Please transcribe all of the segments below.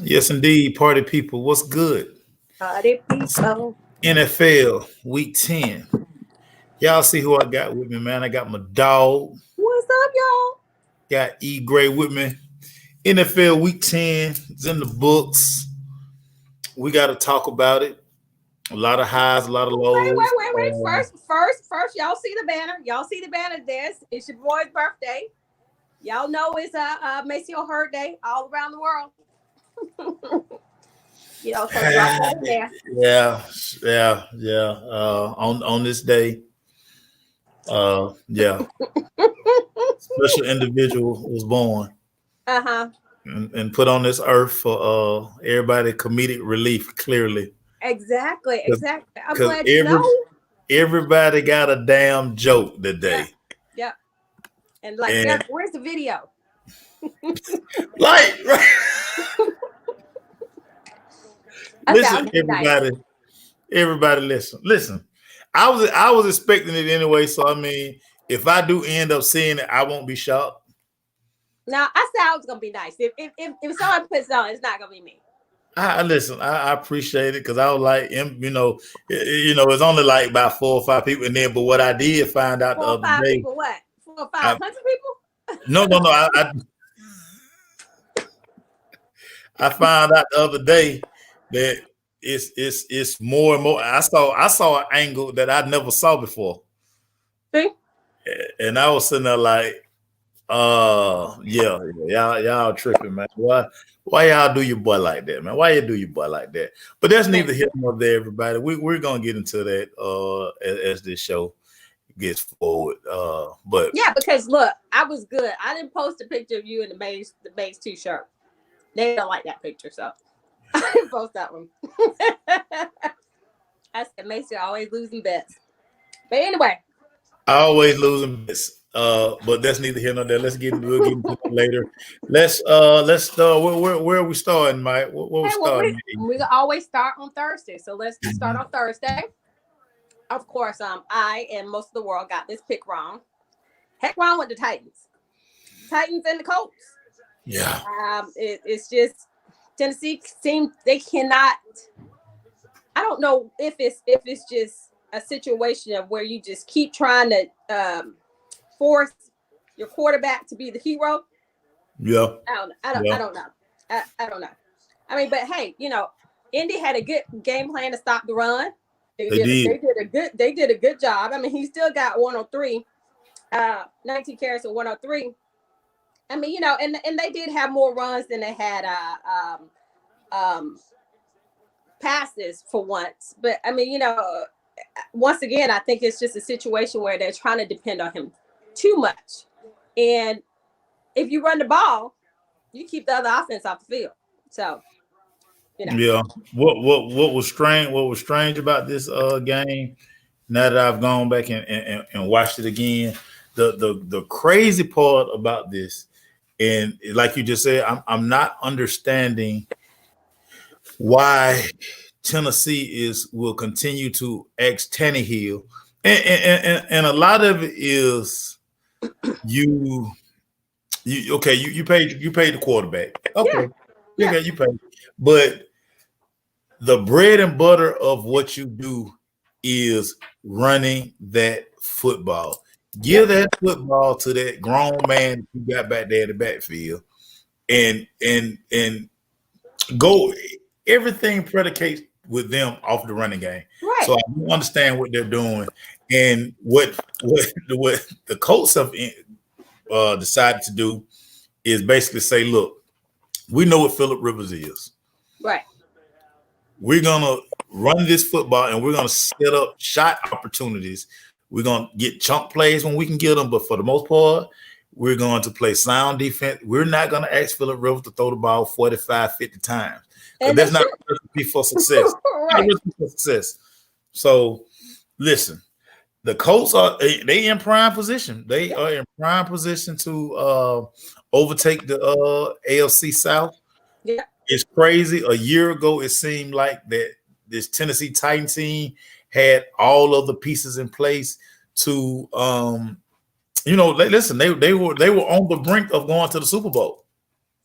Yes, indeed, party people. What's good? Party people. NFL Week 10. Y'all see who I got with me, man? I got my dog. What's up, y'all? Got E Gray with me. NFL Week 10 is in the books. We got to talk about it. A lot of highs, a lot of lows. Wait. First, y'all see the banner. Y'all see the banner. It's your boy's birthday. Y'all know it's Maceo Hurt Day all around the world. So drop that in there. Yeah. On this day, yeah, special individual was born Uh-huh. and put on this earth for everybody comedic relief. Clearly, Exactly. I'm because glad you know. everybody got a damn joke Yeah. today. Yeah. And And where's the video? like, right. Listen, Nice. everybody, listen. I was expecting it anyway, so I mean, if I do end up seeing it, I won't be shocked. Now I said I was gonna be nice. If someone puts it on, it's not gonna be me. I listen. I appreciate it because I was like, it's only like about 4 or 5 people in there. But what I did find out the Four or other five day, people, what? Four or I, 500 people? no. I found out the other day that it's more and more. I saw an angle that I never saw before, See? and I was sitting there like, y'all tripping, man. Why y'all do your boy like that, man? Why you do your boy like that? But that's neither here nor there, everybody. We're gonna get into that as this show gets forward. But Yeah, because look, I was good. I didn't post a picture of you in the base t-shirt. They don't like that picture, so I didn't post that one. I said Macy always losing bets. But anyway. I always losing bets. But that's neither here nor there. We'll get into it later. Let's start. Where are we starting, Mike? Where we Hey, well, starting? we always start on Thursday. So let's just start on Thursday. Of course, I and most of the world got this pick wrong. Heck wrong with the Titans. Titans and the Colts. Yeah. It's just Tennessee seems they cannot. I don't know if it's just a situation of where you just keep trying to force your quarterback to be the hero. Yeah. I don't know. I don't know. I mean, but hey, Indy had a good game plan to stop the run. They did a good job. I mean, he still got 103, 19 carries for 103. I mean, and they did have more runs than they had passes for once. But I mean, once again, I think it's just a situation where they're trying to depend on him too much. And if you run the ball, you keep the other offense off the field. So, Yeah. What was strange? What was strange about this game? Now that I've gone back and watched it again, the crazy part about this, and like you just said, I'm not understanding why Tennessee will continue to ex Tannehill, and a lot of it is you okay, you paid the quarterback. Okay. Yeah. You paid. But the bread and butter of what you do is running that football. Give that football to that grown man you got back there in the backfield and go. Everything predicates with them off the running game. Right. So I don't understand what they're doing and what the Colts have decided to do is basically say, look, we know what Phillip Rivers is. Right. We're gonna run this football and we're gonna set up shot opportunities. We're gonna get chunk plays when we can get them, but for the most part, we're going to play sound defense. We're not gonna ask Phillip Rivers to throw the ball 45, 50 times. And that's not a recipe for success. Right. For success. So listen, the Colts they in prime position. They are in prime position to overtake the AFC South. Yeah. It's crazy. A year ago, it seemed like that this Tennessee Titan team had all of the pieces in place to, listen. They were on the brink of going to the Super Bowl.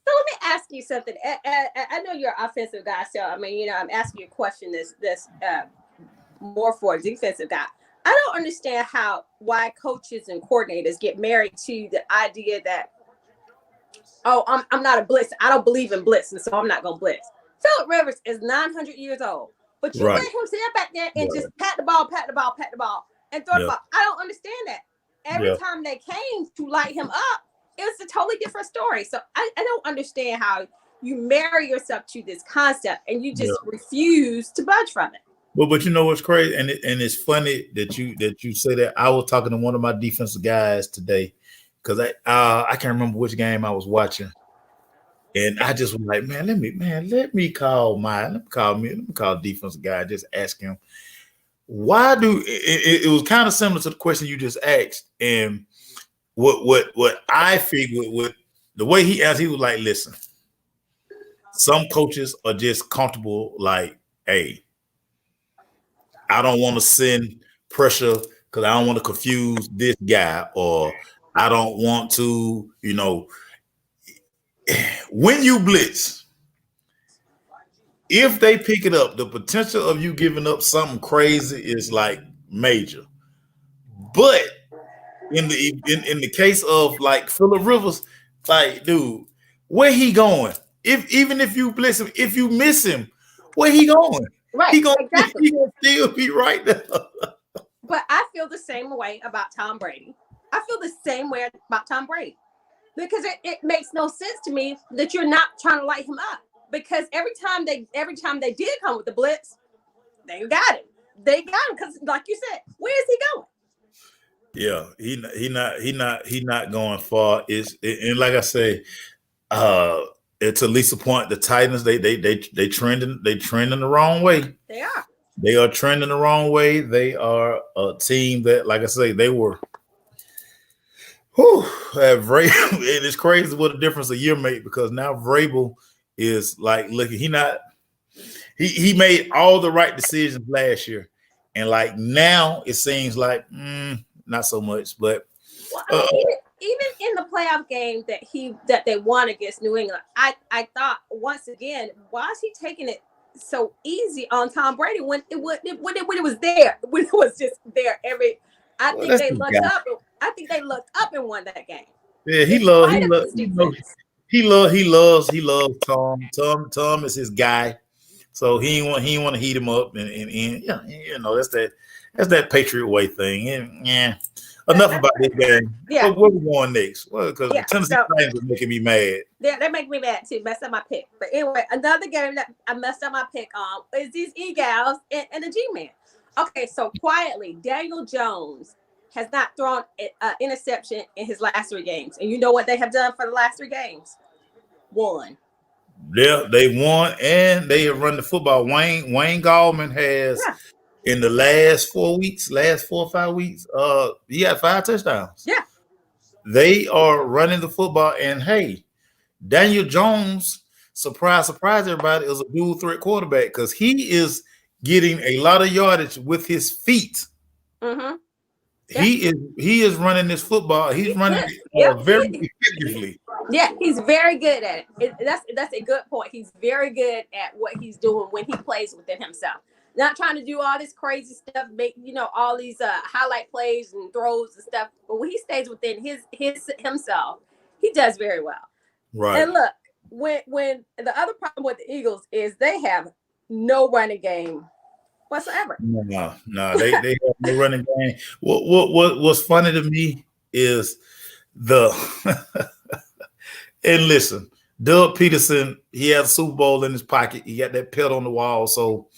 So let me ask you something. I know you're an offensive guy, so I mean, I'm asking you a question that's more for a defensive guy. I don't understand why coaches and coordinators get married to the idea that, oh, I'm not a blitz. I don't believe in blitz, and so I'm not gonna blitz. Philip Rivers is 900 years old, but you let him sit back there and just pat the ball, and throw the ball. I don't understand that. Every time they came to light him up, it was a totally different story. So I don't understand how you marry yourself to this concept and you just refuse to budge from it. But you know what's crazy, and it's funny that you say that. I was talking to one of my defensive guys today because I can't remember which game I was watching, and I just was like, let me call defensive guy, just ask him why do it was kind of similar to the question you just asked, and what I figured with the way he asked, he was like, listen, some coaches are just comfortable, like, hey, I don't want to send pressure because I don't want to confuse this guy, or I don't want to, when you blitz, if they pick it up, the potential of you giving up something crazy is like major. But in the case of like Phillip Rivers, like, dude, where he going? Even if you blitz him, if you miss him, where he going? Right, he gonna still be right there. But I feel the same way about Tom Brady. I feel the same way about Tom Brady because it makes no sense to me that you're not trying to light him up. Because every time they did come with the blitz, they got him. They got him because, like you said, where is he going? Yeah, he not going far. And like I say, to Lisa's point, the Titans they trending the wrong way. They are trending the wrong way. They are a team that, like I say, they were. And it's crazy what a difference a year made, because now Vrabel is like, look, he made all the right decisions last year, and like now it seems like not so much. But even in the playoff game that they won against New England, I thought once again, why is he taking it so easy on Tom Brady when it was there, when it was just there I think they looked up and won that game. Yeah, he loves Tom. Tom is his guy, so he ain't want to heat him up, and that's that Patriot way thing. And enough about this game. Yeah, where we going next? Well, because the Tennessee Titans are making me mad. Yeah, they make me mad too. Messed up my pick. But anyway, another game that I messed up my pick on is these Eagles and the G-Man. Okay, so quietly, Daniel Jones has not thrown an interception in his last 3 games. And you know what they have done for the last 3 games? Won. Yeah, they won, and they have run the football. Wayne Gallman has, in the last 4 or 5 weeks, he had 5 touchdowns. Yeah. They are running the football, and hey, Daniel Jones, surprise everybody, is a dual threat quarterback because he is getting a lot of yardage with his feet. Mm-hmm. Yeah. He is running this football. He's running it very effectively. Yeah, he's very good at it. That's a good point. He's very good at what he's doing when he plays within himself. Not trying to do all this crazy stuff, make all these highlight plays and throws and stuff. But when he stays within himself, he does very well. Right. And look, when the other problem with the Eagles is they have no running game whatsoever. No, they have no running game. What's funny to me is and listen, Doug Peterson, he has a Super Bowl in his pocket. He got that pelt on the wall. So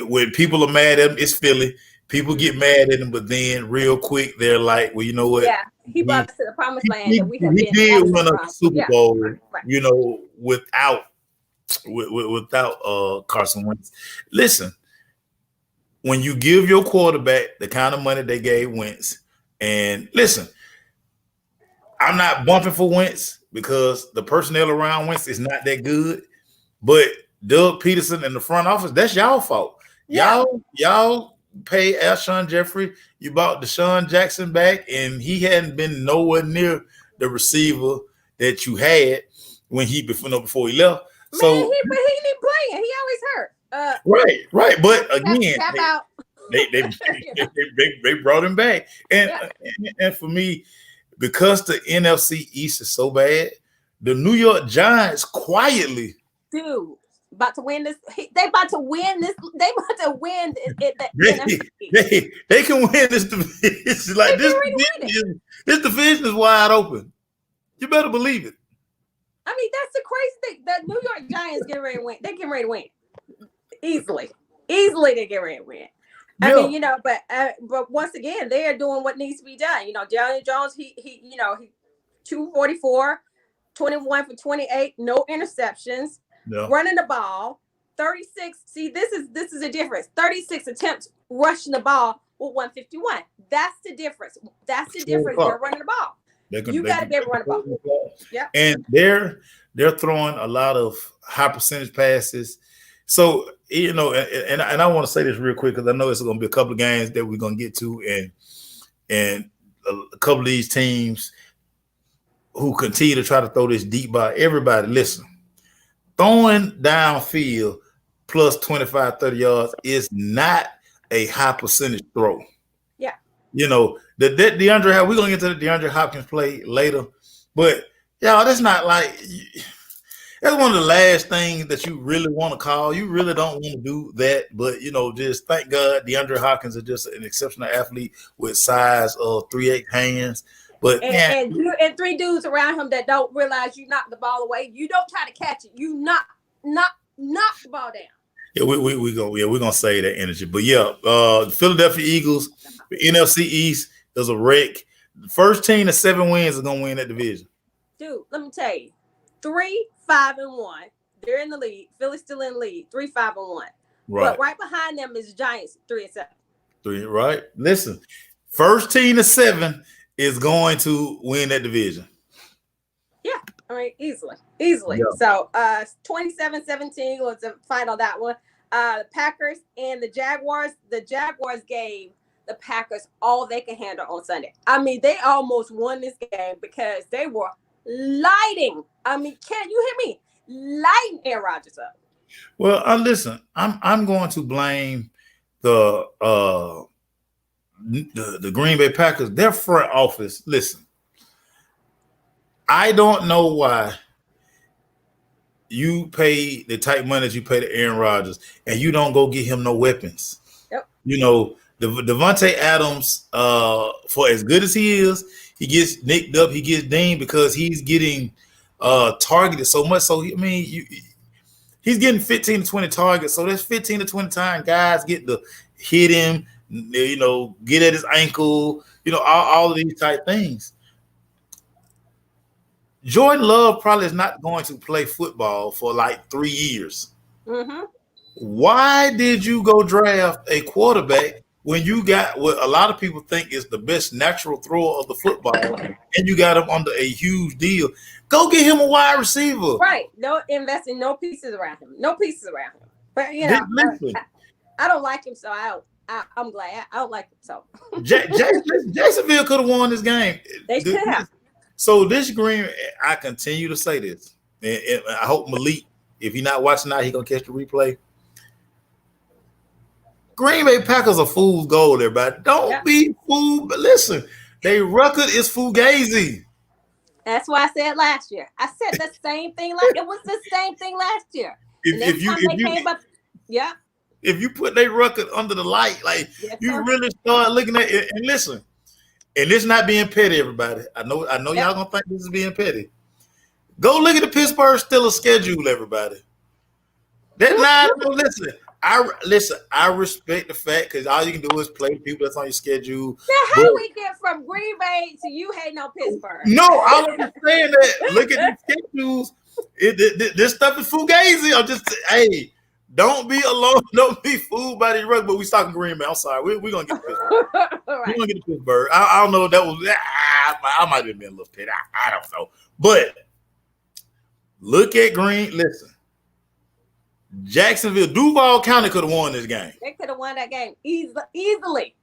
when people are mad at him, it's Philly. People get mad at him, but then real quick they're like, well, you know what? Yeah, he brought us to the promised land. He did win a Super Bowl, without Carson Wentz. Listen. When you give your quarterback the kind of money they gave Wentz, and listen, I'm not bumping for Wentz because the personnel around Wentz is not that good, but Doug Peterson and the front office, that's y'all fault. Yeah. Y'all pay Alshon Jeffrey. You bought Deshaun Jackson back, and he hadn't been nowhere near the receiver that you had. when before he left. Man, So he didn't playing. He always hurt. Right. But again, tap out. they brought him back, and for me, because the NFC East is so bad, the New York Giants quietly, about to win this. They about to win this. They about to win they can win this division. Like this division is wide open. You better believe it. I mean, that's the crazy thing. The New York Giants get ready to win. They get ready to win easily. They get ready to win. I mean, but once again, they are doing what needs to be done. Daniel Jones, he 244, 21 for 28, no interceptions, running the ball, 36. See, this is a difference. 36 attempts rushing the ball with 151. That's the difference. They're running the ball. You got to be able to run the ball. Yeah. And they're throwing a lot of high percentage passes. So, and I want to say this real quick because I know it's going to be a couple of games that we're going to get to, and a couple of these teams who continue to try to throw this deep ball. Everybody, listen, throwing downfield plus 25, 30 yards is not a high percentage throw. Yeah. The DeAndre, we're going to get to the DeAndre Hopkins play later, but y'all, that's not like – that's one of the last things that you really want to call. You really don't want to do that, but just thank God DeAndre Hopkins is just an exceptional athlete with size of 3/8 hands. But and three dudes around him that don't realize you knock the ball away. You don't try to catch it. You knock the ball down. Yeah, we're gonna save that energy. But the Philadelphia Eagles, the NFC East is a wreck. The first team to 7 wins is gonna win that division. Dude, let me tell you, 3-5-1. They're in the lead. Philly's still in the lead. 3-5-1. Right. But right behind them is Giants 3-7. 3, right? Listen, first team to 7 is going to win that division. Yeah, I mean, easily. Yeah. So 27-17 was the final that one. The Packers and the Jaguars. The Jaguars gave the Packers all they can handle on Sunday. I mean, they almost won this game because they were lighting. I mean, can you hear me? Lighting Aaron Rodgers up. Well, listen, I'm going to blame the Green Bay Packers, their front office. Listen, I don't know why you pay the type money that you pay to Aaron Rodgers and you don't go get him no weapons. Yep. Devontae Adams, for as good as he is, he gets nicked up, he gets dinged because he's getting targeted so much. So, he's getting 15 to 20 targets. So that's 15 to 20 times guys get to hit him, get at his ankle, all of these type things. Jordan Love probably is not going to play football for like 3 years. Mm-hmm. Why did you go draft a quarterback when you got what a lot of people think is the best natural thrower of the football and you got him under a huge deal? Go get him a wide receiver. Right. No investing, no pieces around him. But I don't like him, so I'm glad. I don't like him, so Jacksonville could have won this game. They could have. So this Green, I continue to say this, and I hope Malik, if he's not watching now, he's gonna catch the replay. Green Bay Packers are fool's gold, everybody. Don't be fooled. But listen, their record is fugazi. That's why I said last year. I said the same thing. It was the same thing last year. If you put their record under the light, really start looking at it. And listen, and this not being petty, everybody. I know y'all gonna think this is being petty. Go look at the Pittsburgh Steelers schedule, everybody. Listen. I respect the fact because all you can do is play people that's on your schedule. Now, how do we get from Green Bay to you hating on Pittsburgh? No, I was saying that. Look at the schedules. This stuff is fugazi. I'm just hey, don't be alone. Don't be fooled by the rug. But we talking Green Bay. I'm sorry. We're gonna get to Pittsburgh. Right. We're gonna get to Pittsburgh. I don't know if that was. I might have been a little petty. I don't know. But look at Green. Listen. Jacksonville, Duval County could have won this game. They could have won that game easily.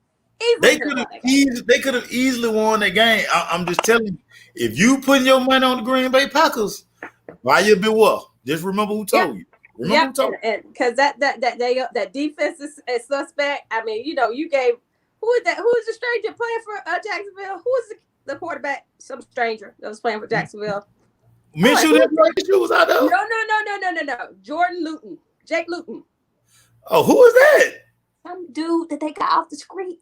They could have easily won that game. I'm just telling you, if you putting your money on the Green Bay Packers, Why you be what? Just remember who told you. Remember who told you. Because that defense is suspect. I mean, you gave who is that? Who is the stranger playing for Jacksonville? Who is the quarterback? Some stranger that was playing for Jacksonville. Minshew didn't play. She was out there. No. Jordan Luton, Jake Luton. Oh, who is that? Some dude that they got off the street.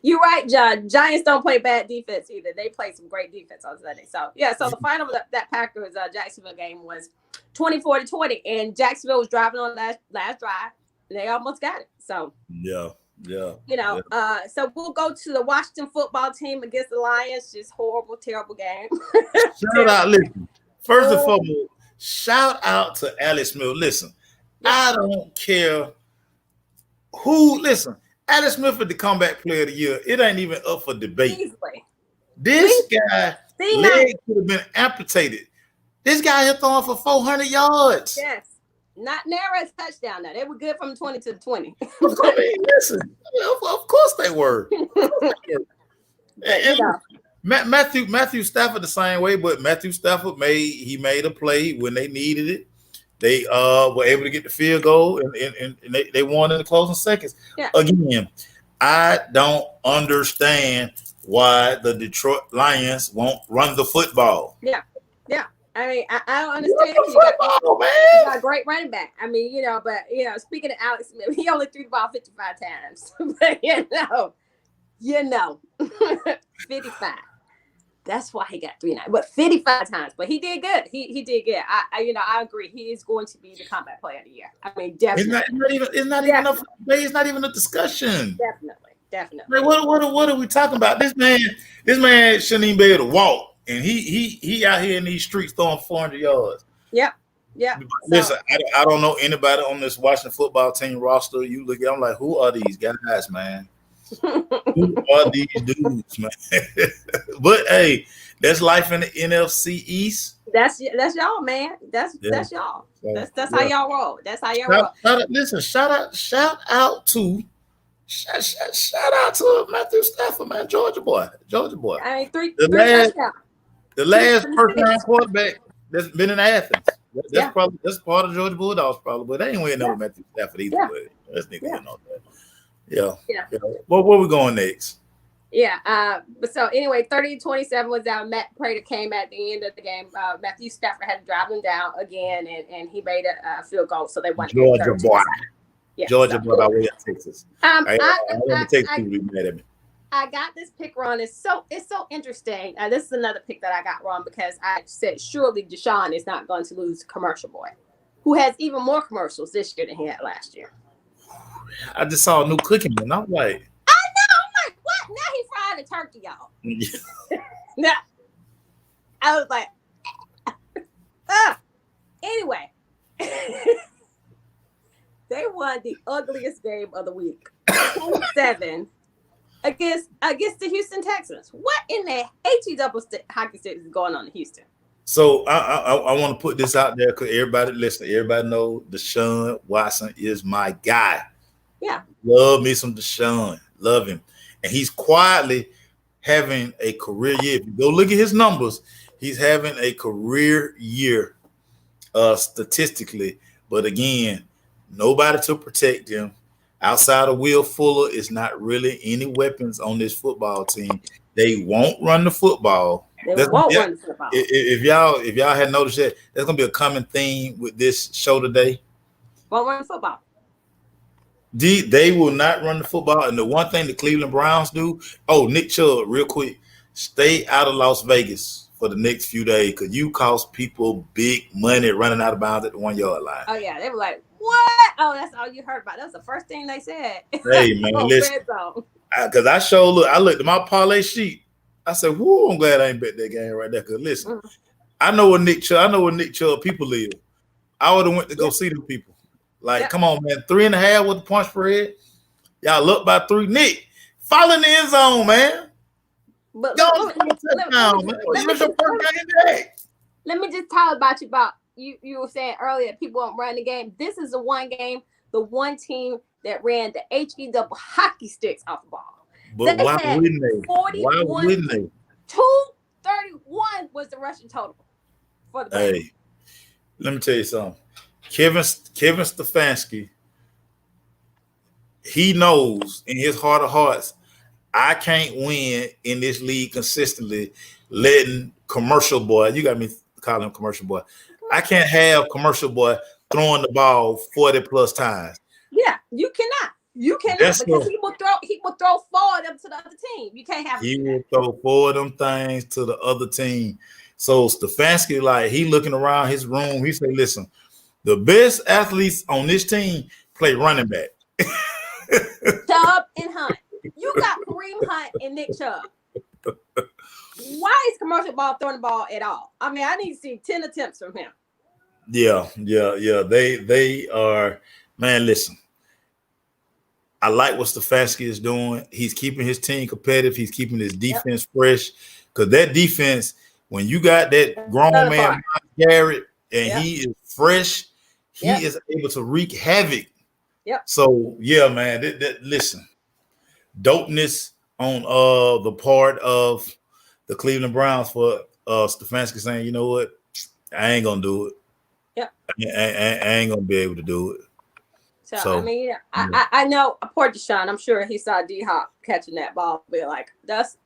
You're right, John. Giants don't play bad defense either. They play some great defense on Sunday. So the final of that Packers Jacksonville game was 24-20, and Jacksonville was driving on last drive, and they almost got it. So yeah. So we'll go to the Washington football team against the Lions. Just horrible, terrible game. Shout out, listen. First and foremost, shout out to Alex Smith. Listen, I don't care who. Listen, Alex Smith is the comeback player of the year. It ain't even up for debate. Easily. This guy leg could have been amputated. This guy had thrown for 400 yards. Yes. Not narrow as touchdown. Now they were good from 20 to 20. I mean, listen, of course they were. Matthew Stafford the same way, but Matthew Stafford made a play when they needed it. They were able to get the field goal and they won in the closing seconds. Yeah. Again, I don't understand why the Detroit Lions won't run the football. Yeah. I mean, I don't understand. You got a great running back. I mean, but speaking of Alex Smith, he only threw the ball 55 times. But 55. That's why he got 3-9. But 55 times. But he did good. He did good. I agree. He is going to be the comeback player of the year. I mean, definitely. It's not even a discussion. Definitely. Like, what are we talking about? This man shouldn't even be able to walk. And he out here in these streets throwing 400 yards. Yep. Listen, I don't know anybody on this Washington football team roster. You look at, I'm like, who are these guys, man? Who are these dudes, man? But hey, that's life in the NFC East. That's y'all, man. That's y'all. That's how y'all roll. That's how y'all roll. Listen, shout out to Matthew Stafford, man, Georgia boy. I mean, three touchdowns. The last first-round quarterback that's been in Athens. That's part of Georgia Bulldogs, probably, but they ain't winning over Matthew Stafford either. Yeah. But that's neither know that. Yeah. Well, where we going next? Yeah. But so anyway, 30-27 was down. Matt Prater came at the end of the game. Matthew Stafford had to drive them down again, and he made a field goal, so they won. Georgia boy. Yeah, Georgia boy by way of Texas. I want to take people to be mad at me. I got this pick wrong. It's so interesting. This is another pick that I got wrong because I said surely Deshaun is not going to lose to Commercial Boy, who has even more commercials this year than he had last year. I just saw a new cooking one. I'm like, I know. I'm like, what? Now he fried a turkey, y'all. Now, I was like, anyway, they won the ugliest game of the week, 27. Against the Houston Texans. What in the HE hockey stick is going on in Houston? So I want to put this out there because everybody knows Deshaun Watson is my guy. Yeah. Love me some Deshaun. Love him. And he's quietly having a career year. If you go look at his numbers, he's having a career year statistically. But again, nobody to protect him. Outside of Will Fuller, it's not really any weapons on this football team. They won't run the football. Run the football. If y'all had noticed that, there's gonna be a common theme with this show today. Won't run the football. They will not run the football. And the one thing the Cleveland Browns do, Nick Chubb, real quick, stay out of Las Vegas for the next few days because you cost people big money running out of bounds at the 1 yard line. Oh yeah, they were like, what? Oh, that's all you heard about. That was the first thing they said. Hey man, listen, because I looked at my parlay sheet. I said, "Whoo, I'm glad I ain't bet that game right there." Because listen, I know where Nick Chubb people live. I would have went to go see them people. Like, come on, man, 3.5 with the point spread. Y'all up by 3. Nick, fall in the end zone, man. But let me just talk about you were saying earlier people won't run the game. This is the one game, the one team that ran the HE hockey sticks off the ball. But why wouldn't they? Why wouldn't they? Two was the rushing total for the Hey, Browns? let me tell you something. Kevin Stefanski, he knows in his heart of hearts, I can't win in this league consistently letting commercial boy, you got me calling him commercial boy. I can't have commercial boy throwing the ball 40 plus times. Yeah, you cannot. You cannot because he will throw four of them to the other team. You can't have. He will throw four of them things to the other team. So Stefanski, like he looking around his room, he say, "Listen, the best athletes on this team play running back." Chubb and Hunt. You got Kareem Hunt and Nick Chubb. Why is commercial ball throwing the ball at all? I mean, I need to see 10 attempts from him. Yeah. They are, man, listen. I like what Stefanski is doing. He's keeping his team competitive. He's keeping his defense fresh. Because that defense, when you got that grown man, Garrett, and he is fresh, he is able to wreak havoc. Yep. So, yeah, man, listen. Dopeness on the part of the Cleveland Browns for Stefanski saying, you know what, I ain't gonna do it. Yep. I ain't gonna be able to do it. So I mean, I know poor Deshaun. I'm sure he saw D-Hop catching that ball, be like, "That's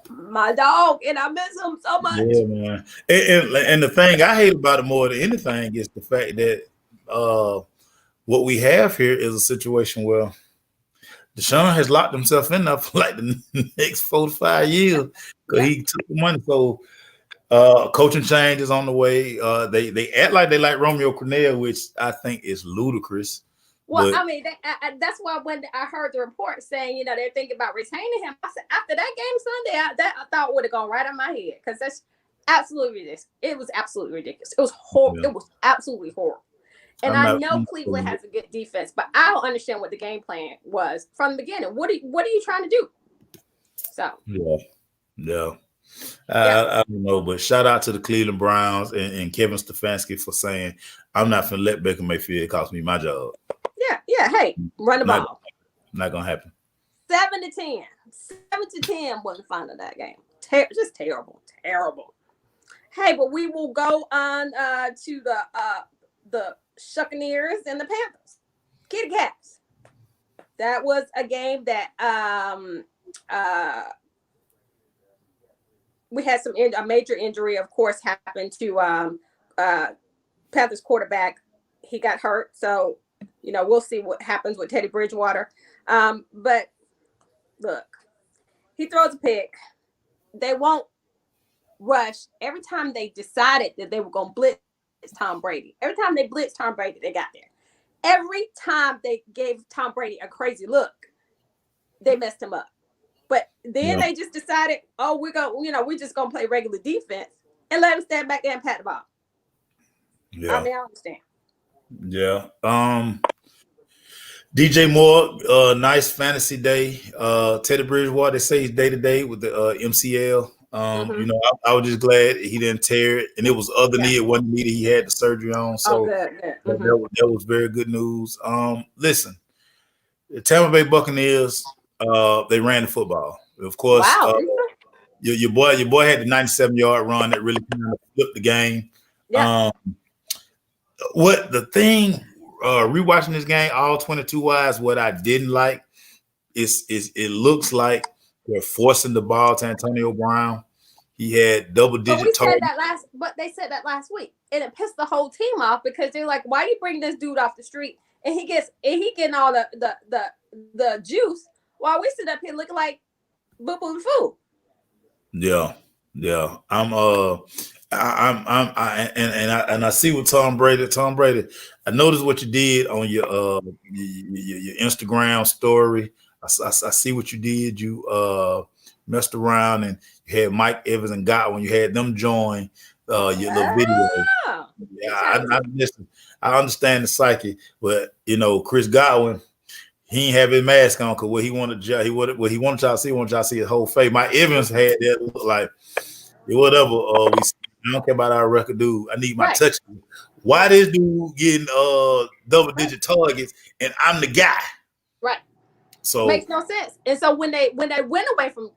my dog, and I miss him so much." Yeah, man. And the thing I hate about it more than anything is the fact that what we have here is a situation where Deshaun has locked himself in there for like the next 4 to 5 years because he took the money. So coaching change is on the way. They act like they like Romeo Crennel, which I think is ludicrous. Well, I mean, that's why when I heard the report saying, you know, they're thinking about retaining him, I said, after that game Sunday, I thought would have gone right on my head because that's absolutely ridiculous. It was absolutely ridiculous. It was horrible. Yeah. It was absolutely horrible. And I know Cleveland has a good defense, but I don't understand what the game plan was from the beginning. What are you trying to do? So yeah. I don't know, but shout out to the Cleveland Browns and Kevin Stefanski for saying, I'm not going to let Baker Mayfield cost me my job. Yeah. Hey, run the ball. Not going to happen. 7-10. 7-10 was the final of that game. Just terrible. Hey, but we will go on to the Shuccaneers and the Panthers. Kitty Cats. That was a game that we had a major injury, of course, happened to Panthers quarterback. He got hurt. So, you know, we'll see what happens with Teddy Bridgewater. But look, he throws a pick. They won't rush. Every time they decided that they were going to blitz Tom Brady, every time they blitzed Tom Brady, they got there. Every time they gave Tom Brady a crazy look, they messed him up. But then they just decided, we're just going to play regular defense and let him stand back there and pat the ball. Yeah. I mean, I understand. Yeah. DJ Moore, nice fantasy day. Teddy Bridgewater, they say he's day-to-day with the MCL. You know, I was just glad he didn't tear it, and it was other knee. It wasn't knee that he had the surgery on. So good. That was very good news. Listen, the Tampa Bay Buccaneers, they ran the football. Of course, your boy had the 97-yard run that really kind of flipped the game. Yeah. What the thing, rewatching this game, all 22 wides, what I didn't like is it looks like they're forcing the ball to Antonio Brown. He had double-digit targets. But they said that last week, and it pissed the whole team off because they're like, "Why you bring this dude off the street and he getting all the juice while we sit up here looking like boo-boo food?" Yeah. I see what Tom Brady. I noticed what you did on your Instagram story. I see what you did. You messed around and you had Mike Evans and Godwin. You had them join your little video. Yeah, I understand the psyche, but you know, Chris Godwin, he ain't have his mask on because what he wanted y'all to see, wanted y'all to see his whole face. Mike Evans had that look like whatever. I don't care about our record, dude. I need my touchdown. Why this dude getting double-digit targets and I'm the guy? Right. So makes no sense. And so when they went away from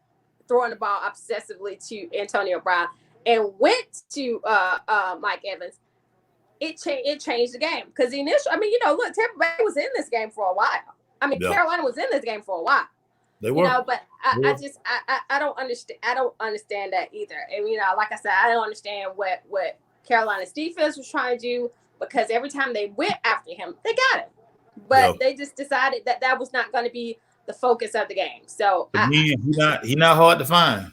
throwing the ball obsessively to Antonio Brown, and went to Mike Evans, it changed the game. Because the initial, I mean, you know, look, Tampa Bay was in this game for a while. I mean, Carolina was in this game for a while. They were. You know, but I don't understand. I don't understand that either. And you know, like I said, I don't understand what Carolina's defense was trying to do, because every time they went after him, they got him. But they just decided that was not going to be the focus of the game. So he's not hard to find.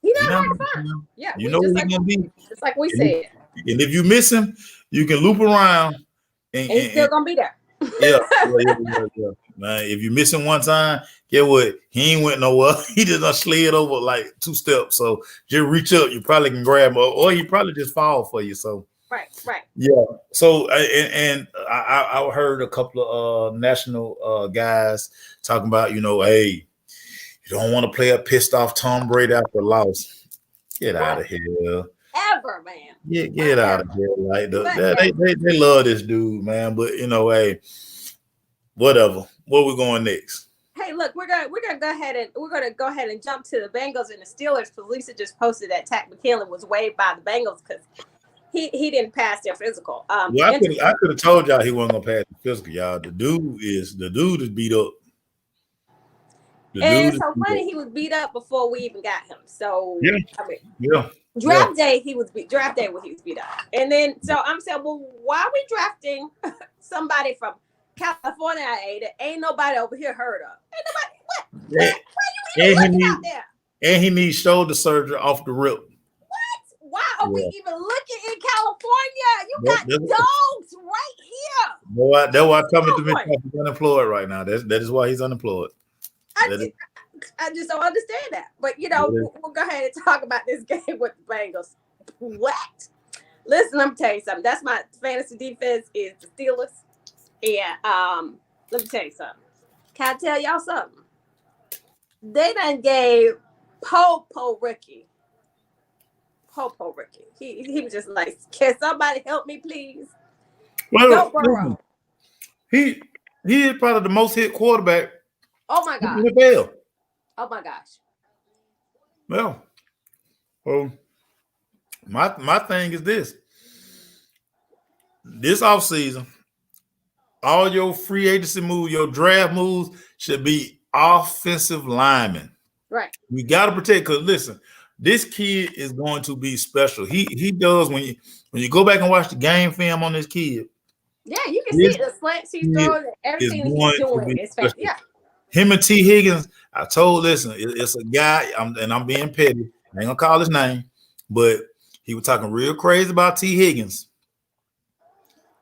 He's not hard to find. Yeah, you know what he's gonna be. Just like we said. And if you miss him, you can loop around, and he's still gonna be there. Yeah. Man, if you miss him one time, get what? He ain't went nowhere. He just slid over like 2 steps. So just reach up, you probably can grab him, or he probably just fall for you. So right. Yeah. So I heard a couple of national guys talking about, you know, hey, you don't want to play a pissed off Tom Brady after a loss. Get out of here. Ever, man. Yeah, get out of here. Like they love this dude, man. But you know, hey, whatever. Where we going next? Hey, look, we're gonna go ahead and jump to the Bengals and the Steelers, because Lisa just posted that Takk McKinley was waived by the Bengals because he didn't pass their physical. Well, I could have told y'all he wasn't gonna pass the physical, y'all. The dude is beat up. And it's so funny, he was beat up before we even got him. So Draft day when he was beat up. And then so I'm saying, well, why are we drafting somebody from California that ain't nobody over here heard of? Ain't nobody. What? Why you even looking out there? And he needs shoulder surgery off the rip. What? Why are we even looking in California? You got dogs right here. Boy, that's why I'm coming to me. He's unemployed right now. That is why he's unemployed. I just don't understand that. But, you know, we'll go ahead and talk about this game with the Bengals. What? Listen, let me tell you something. That's my fantasy defense is the Steelers. And let me tell you something. Can I tell y'all something? They done gave Popo Ricky. He was just like, can somebody help me, please? Well, Burrow. He is probably the most hit quarterback. Oh my God. Oh my gosh. Well, my thing is this offseason, all your free agency moves, your draft moves should be offensive linemen. Right. We got to protect, because listen, this kid is going to be special. He does, when you go back and watch the game film on this kid. Yeah, you can see the slants he's throwing, everything he's doing is fast. Yeah. Him and T. Higgins, I told, listen, it's a guy, I'm being petty. I ain't gonna call his name, but he was talking real crazy about T. Higgins.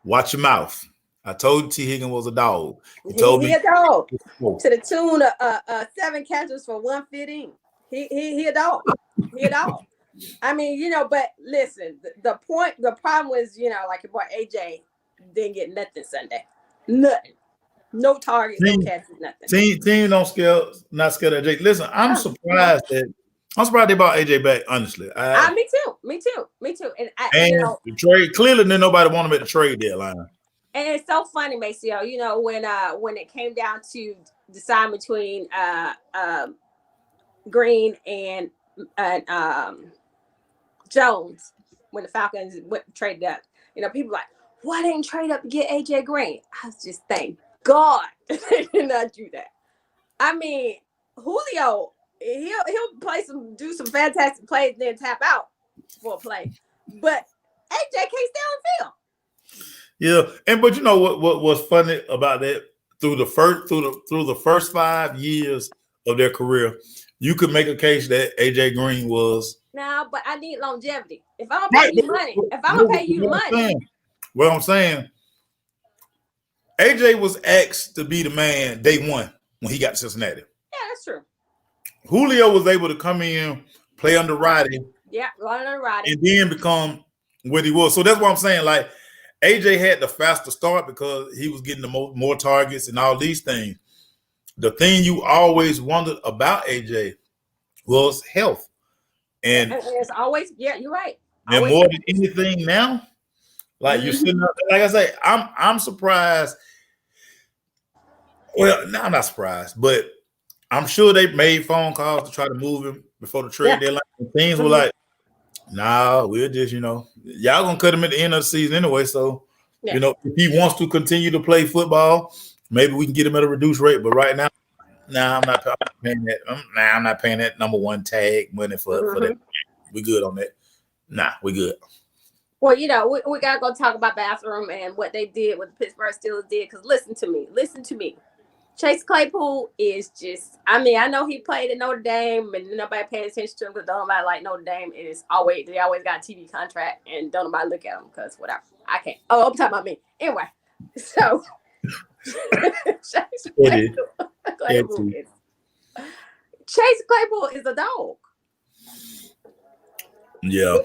Watch your mouth. I told you T. Higgins was a dog. He told me a dog to the tune of 7 catches for 115. He a dog. He a dog. I mean, you know, but listen, the problem was, you know, like your boy AJ didn't get nothing Sunday. Nothing. No targets, no catches, nothing. Team not scared of AJ. Listen, I'm surprised they brought AJ back, honestly. Me too. And you know, the trade, clearly then nobody want him at the trade deadline. And it's so funny, Maceo, you know, when it came down to decide between Green and Jones, when the Falcons traded up, you know, people like, why didn't trade up to get AJ Green? I was just thank God they did not do that. I mean, Julio, he'll do some fantastic plays and then tap out for a play. But AJ can't stay on the field. Yeah, but you know what was funny about that? Through the first 5 years of their career, you could make a case that AJ Green was. No, but I need longevity. If I'm gonna pay you money, what I'm saying, AJ was asked to be the man day one when he got to Cincinnati. Yeah, that's true. Julio was able to come in, play under Roddy. Yeah, under Roddy. And then become what he was. So that's what I'm saying. Like, AJ had the faster start because he was getting the more targets and all these things. The thing you always wondered about AJ was health. And it's always, yeah, you're right. And more than anything now, like you're sitting up, like I say, I'm surprised. Well, no, I'm not surprised, but I'm sure they made phone calls to try to move him before the trade deadline. And things were like, Nah, we'll just, y'all gonna cut him at the end of the season anyway. So, if he wants to continue to play football, maybe we can get him at a reduced rate. But right now, I'm not paying that. I'm not paying that number one tag money for that. We good on that. Nah, we good. Well, we gotta go talk about bathroom and what they did, what the Pittsburgh Steelers did. Because listen to me. Chase Claypool is just, I know he played at Notre Dame and nobody paid attention to him because nobody like Notre Dame. They always got a TV contract and don't nobody look at him because whatever. I can't. Oh, I'm talking about me. Anyway, so Chase Claypool is a dog. Yeah.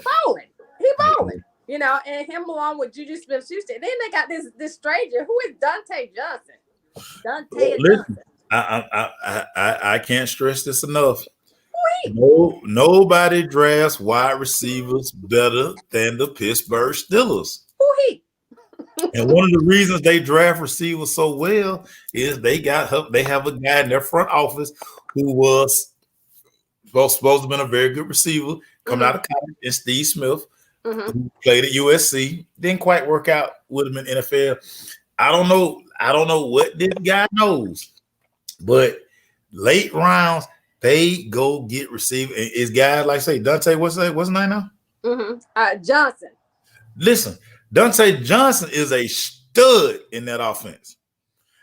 He balling. And him along with Juju Smith-Schuster. Then they got this stranger who is Dante Johnson. Listen, I can't stress this enough. Nobody drafts wide receivers better than the Pittsburgh Steelers. And one of the reasons they draft receivers so well is they have a guy in their front office who was supposed to have been a very good receiver coming out of college, and Steve Smith, who played at USC, didn't quite work out with him in NFL. I don't know what this guy knows, but late rounds they go get receiver. And it's guys like say Dante. What's his name now? Johnson. Listen, Dante Johnson is a stud in that offense.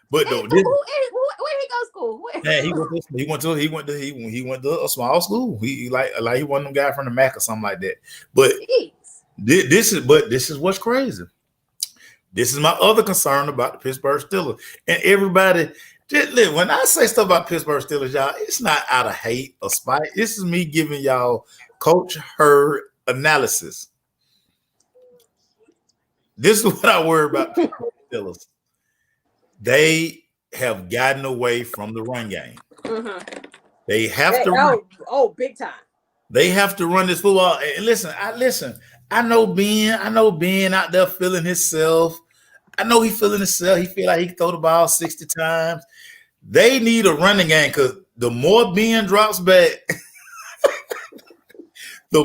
But where did he go to school? He went to a small school. He like he one of them guys from the MAC or something like that. But this is what's crazy. This is my other concern about the Pittsburgh Steelers. And everybody, when I say stuff about Pittsburgh Steelers, y'all, it's not out of hate or spite. This is me giving y'all Coach Hurd analysis. This is what I worry about Pittsburgh Steelers. They have gotten away from the run game. They have to big time. They have to run this football. And listen. I know Ben out there feeling himself. I know he feeling himself. He feel like he can throw the ball 60 times. They need a running game because the more Ben drops back, the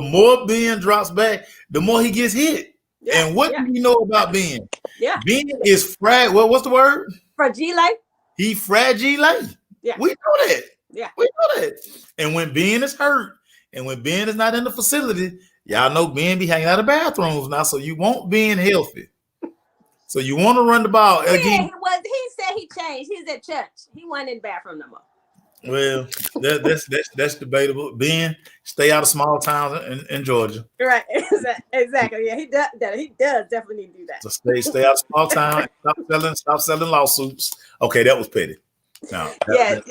more he gets hit. Yeah, and what do you know about Ben? Yeah. Ben is fragile. Well, what's the word? Fragile. He fragile. Yeah. We know that. Yeah. We know that. And when Ben is hurt and when Ben is not in the facility, y'all know Ben be hanging out of bathrooms now, so you want Ben healthy. So you want to run the ball again. He said he changed. He's at church. He wasn't in the bathroom no more. Well, that's debatable. Ben, stay out of small towns in Georgia. Right. Exactly. Yeah, he does definitely need to do that. So stay out of small town. Stop selling lawsuits. Okay, that was petty. No. But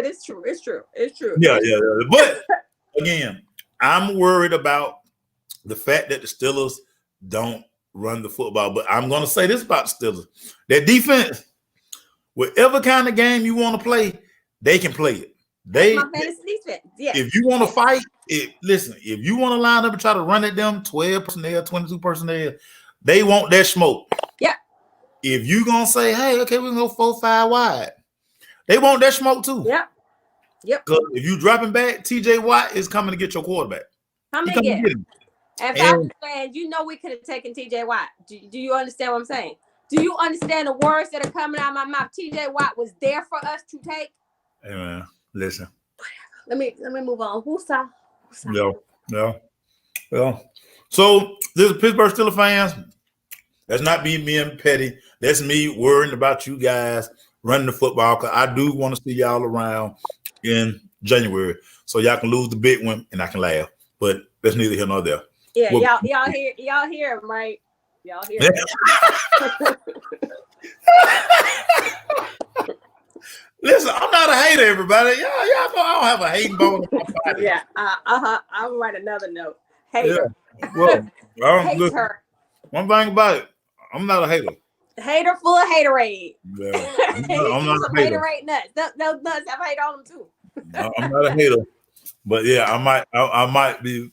it's true. It's true. Yeah. But again, I'm worried about the fact that the Steelers don't run the football. But I'm going to say this about the Steelers. Their defense, whatever kind of game you want to play, they can play it. My fantasy defense. Yeah. If you want to fight, if you want to line up and try to run at them 12 personnel, 22 personnel, they want that smoke. Yeah. If you going to say, hey, okay, we're going to go 4-5 wide, they want that smoke too. Yeah. Yep. If you dropping back, TJ Watt is coming to get your quarterback. How many get him? And Falcons fans, we could have taken TJ Watt. Do you understand what I'm saying? Do you understand the words that are coming out of my mouth? TJ Watt was there for us to take. Hey man, listen. Let me move on. Who's that? Yeah. Well, so this is Pittsburgh Steelers fans. That's not me and petty. That's me worrying about you guys running the football because I do want to see y'all around in January so y'all can lose the big one and I can laugh. But that's neither here nor there. Yeah, y'all hear him, right? Y'all hear him. Listen, I'm not a hater, everybody. Y'all know I don't have a hating bone in my body. Yeah, I'll write another note. Hater. Yeah. Well, hater. One thing about it, I'm not a hater. Hater full of haterade. Yeah, I'm not a hater. Haterade nuts. Those nuts have hate on them too. I'm not a hater. But yeah, I might be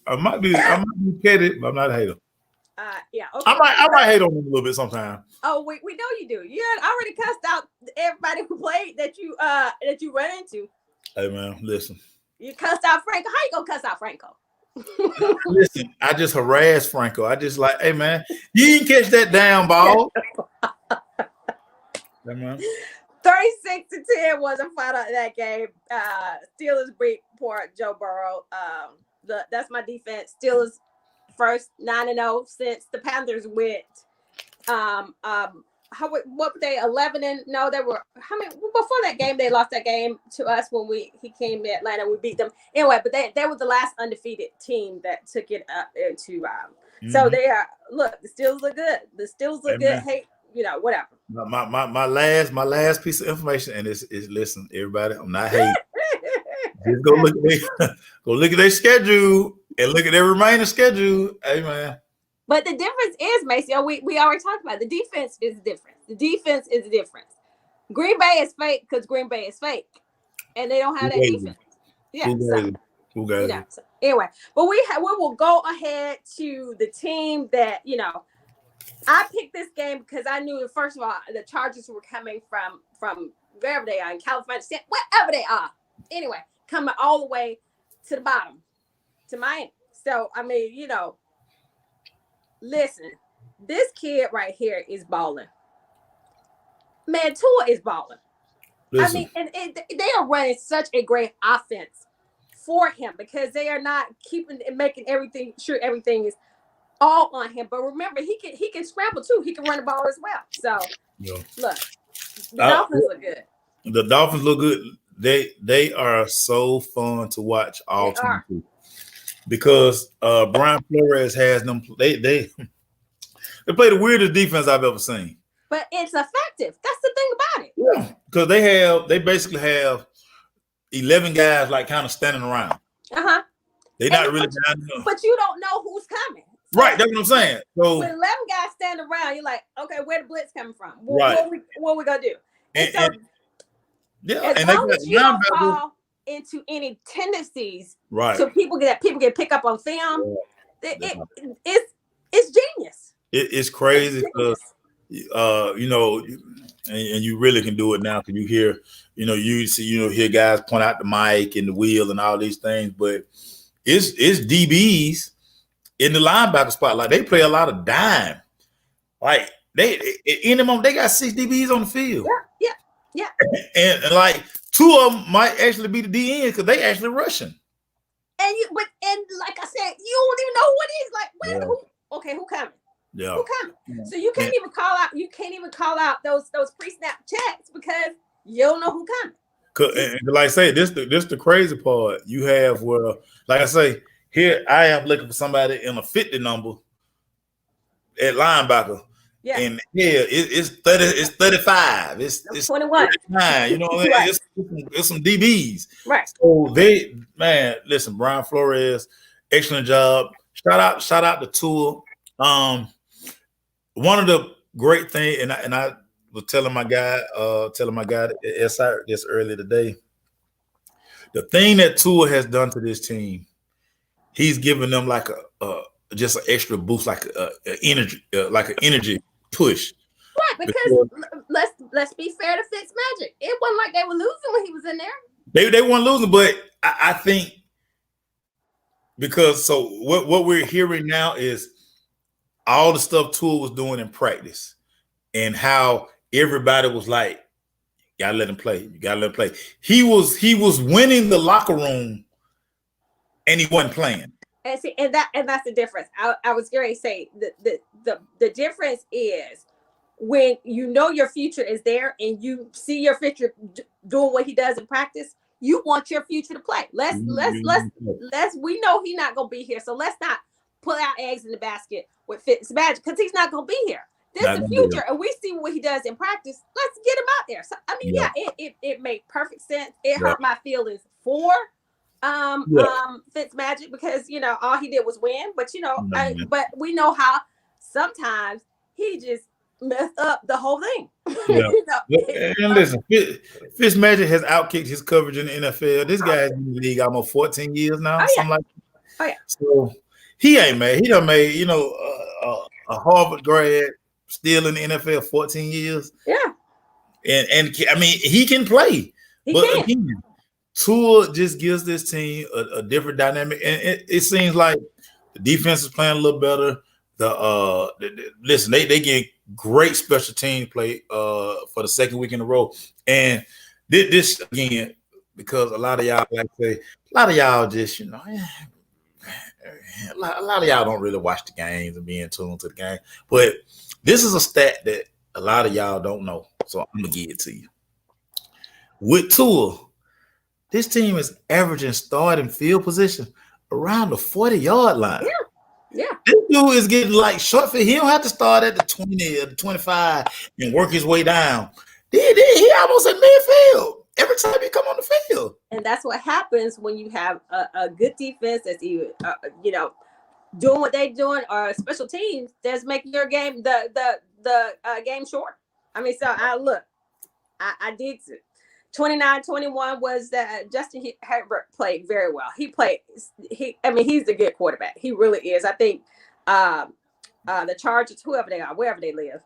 petty, but I'm not a hater. Yeah. Okay. I might hate on them a little bit sometimes. Oh, we know you do. You had already cussed out everybody who played that you ran into. Hey man, listen. You cussed out Franco. How you gonna cuss out Franco? Listen, I just harassed Franco. I just like, hey man, you didn't catch that down ball. Yeah, man. 36-10 was a final of that game. Steelers beat poor Joe Burrow. That's my defense. Steelers first 9-0 since the Panthers went. What were they? 11 and no, they were how many before that game? They lost that game to us when he came to Atlanta. We beat them anyway. But they were the last undefeated team that took it up into. So they are. Look, the Steelers look good. The Steelers look good. Hey, whatever. My last piece of information, and is listen, everybody. I'm not hating. Just go look at their schedule and look at their remaining schedule. Hey man. But the difference is, Macy, we already talked about it. The defense is different. The defense is the difference. Green Bay is fake because Green Bay is fake, and they don't have that defense. Yeah. So, anyway, but we will go ahead to the team that I picked this game because I knew first of all the Chargers were coming from wherever they are in California, wherever they are. Anyway, coming all the way to the bottom to Miami. So I mean, listen, this kid right here is balling. Man, Tua is balling. Listen. I mean, and they are running such a great offense for him because they are not keeping and making everything is all on him. But remember, he can scramble too. He can run the ball as well. So look, the Dolphins look good. The Dolphins look good. They are so fun to watch all time. Because Brian Flores has them. They play the weirdest defense I've ever seen. But it's effective. That's the thing about it. Yeah, because they basically have 11 guys like kind of standing around. They're not really. But you don't know who's coming. So right, that's what I'm saying. So when 11 guys stand around, you're like, okay, where the blitz coming from? What we gonna do? And as long as you don't fall into any tendencies, right? So people can pick up on film. It's genius. It's crazy because and you really can do it now because you hear hear guys point out the mic and the wheel and all these things, but it's DBs in the linebacker spot. Like they play a lot of dime. Like they in the moment they got 6 DBs on the field. Yeah. And like 2 of them might actually be the DN because they actually rushing. And like I said, you don't even know who it is. Like who coming? Yeah. Who coming? Yeah. So you can't even call out those pre-snap checks because you don't know who coming. And like I say, this the crazy part. You have where, like I say, here I am looking for somebody in a 50 number at linebacker. Yeah. And it's 30, it's 35, it's 21. 39, right. It's some DBs. Right. So listen, Brian Flores, excellent job. Shout out to Tua. One of the great things, and I was telling my guy at SI this earlier today, the thing that Tua has done to this team, he's given them like just an extra boost, like an energy push. Right, because let's be fair to Fitzmagic. It wasn't like they were losing when he was in there. They weren't losing, but I think because what we're hearing now is all the stuff Tua was doing in practice and how everybody was like, you gotta let him play. You gotta let him play. He was winning the locker room and he wasn't playing. And see, and that's the difference. I was going to say the difference is when your future is there and you see your future doing what he does in practice, you want your future to play. Let's we know he's not going to be here, so let's not put our eggs in the basket with Fitzmagic because he's not going to be here. This is the future, and we see what he does in practice. Let's get him out there. So I mean, it made perfect sense. It hurt my feelings for Fitzmagic because all he did was win, but but we know how sometimes he just messed up the whole thing. And listen, Fitzmagic has outkicked his coverage in the NFL. This guy's in the league almost 14 years now, something like that. So he ain't made. He done made a Harvard grad still in the NFL 14 years. Yeah, and I mean he can play, Again, Tua just gives this team a different dynamic, and it seems like the defense is playing a little better. Listen, they get great special team play for the second week in a row, and this again because a lot of y'all like say a lot of y'all just a lot of y'all don't really watch the games and be in tune to the game, but this is a stat that a lot of y'all don't know, so I'm gonna give it to you. With Tua, this team is averaging starting field position around the 40-yard line. Yeah. This dude is getting like short field. He don't have to start at the 20 or the 25 and work his way down. He almost at midfield every time he come on the field. And that's what happens when you have a good defense that's even, doing what they're doing, or special teams that's making your game the game short. I mean, so I did 29-21 was that Justin Herbert played very well. He's a good quarterback. He really is. I think the Chargers, wherever they live.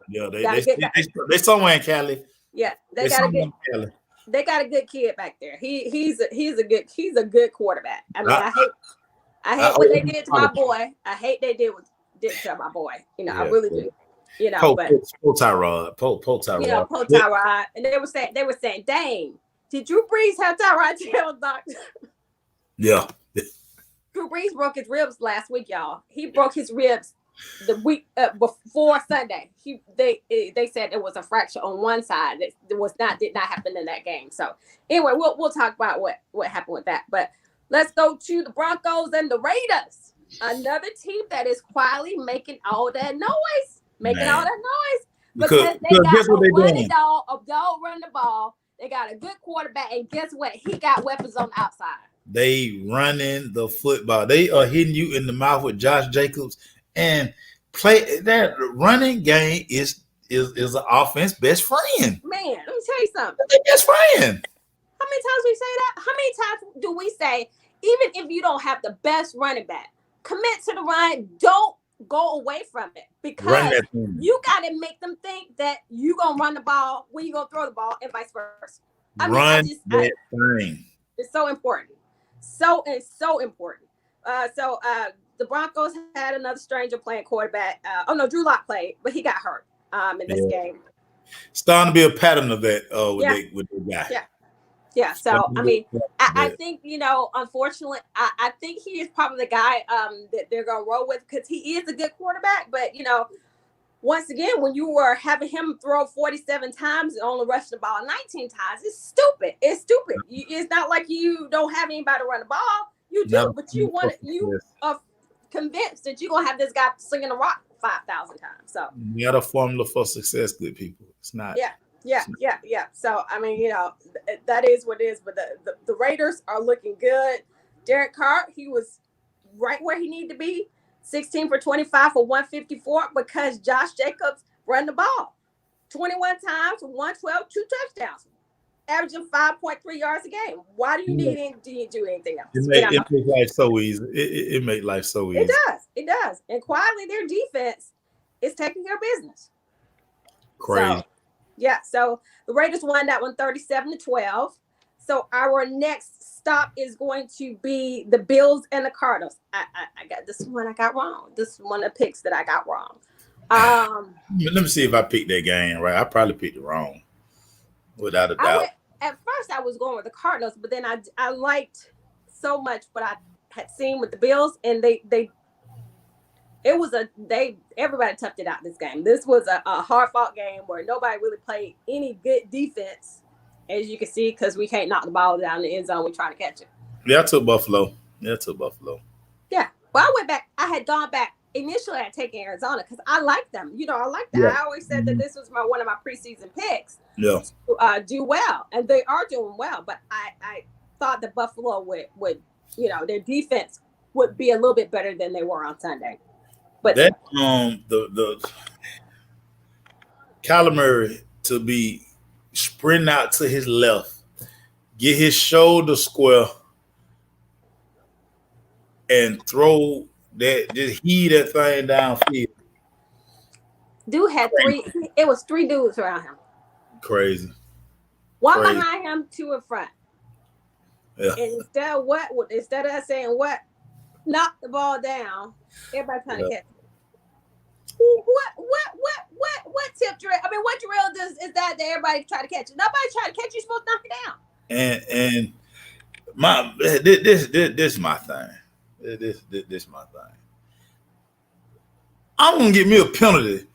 They somewhere in Cali. Yeah, they got a good kid back there. He's a good quarterback. I mean, I hate what they did to my boy. I hate they did to my boy. I really do. Tyrod. Tyrod. And they were saying, dang, did Drew Brees have Tyrod Taylor, doctor? Yeah. Drew Brees broke his ribs last week, y'all. He broke his ribs the week before Sunday. They said it was a fracture on one side. That did not happen in that game. So anyway, we'll talk about what happened with that. But let's go to the Broncos and the Raiders. Another team that is quietly making all that noise. Because they got a dog running the ball. They got a good quarterback, and guess what? He got weapons on the outside. They running the football. They are hitting you in the mouth with Josh Jacobs, and play that running game is an offense best friend. Man, let me tell you something. Best friend. How many times we say that? How many times do we say, even if you don't have the best running back, commit to the run, don't go away from it, because you got to make them think that you're going to run the ball when you're going to throw the ball, and vice versa. It's so important. It's so important. The Broncos had another stranger playing quarterback. Drew Lock played, but he got hurt in this game. Starting to be a pattern of that with the guy. Yeah. So, I mean, I think, unfortunately, I think he is probably the guy that they're going to roll with, because he is a good quarterback. But, once again, when you were having him throw 47 times and only rush the ball 19 times, it's stupid. It's not like you don't have anybody to run the ball. You do, but you are convinced that you're going to have this guy slinging the rock 5,000 times. So you got a formula for success, good people. It's not. Yeah. So, I mean, that is what it is. But the Raiders are looking good. Derek Carr, he was right where he needed to be. 16 for 25 for 154, because Josh Jacobs ran the ball 21 times, 112, 2 touchdowns, averaging 5.3 yards a game. Why do you need to do anything else? It makes life so easy. It makes life so easy. It does. And quietly, their defense is taking care of business. Crazy. So the Raiders won that one 37-12. So our next stop is going to be the Bills and the Cardinals. I got this one I got wrong. This is one of the picks that I got wrong. Let me see if I picked that game right. I probably picked it wrong, without a doubt. At first, I was going with the Cardinals, but then I liked so much what I had seen with the Bills, and everybody toughed it out this game. This was a hard-fought game where nobody really played any good defense, as you can see, because we can't knock the ball down the end zone. We're trying to catch it. Yeah, I took Buffalo. Yeah. Well, I went back. I had gone back. Initially, I had taken Arizona because I like them. I like that. Yeah. I always said that this was one of my preseason picks. Yeah. To do well, and they are doing well. But I thought that Buffalo would their defense would be a little bit better than they were on Sunday. But that the Kyler Murray to be sprinting out to his left, get his shoulder square, and throw just heat that thing downfield. Dude had three. It was 3 dudes around him. Crazy. One behind him, 2 in front. Yeah. And instead of us saying what, knock the ball down, everybody trying to catch it. What tip drill? I mean, what drill is that everybody try to catch it? Nobody try to catch you. Supposed to knock it down. And my this my thing. This my thing. I'm gonna give me a penalty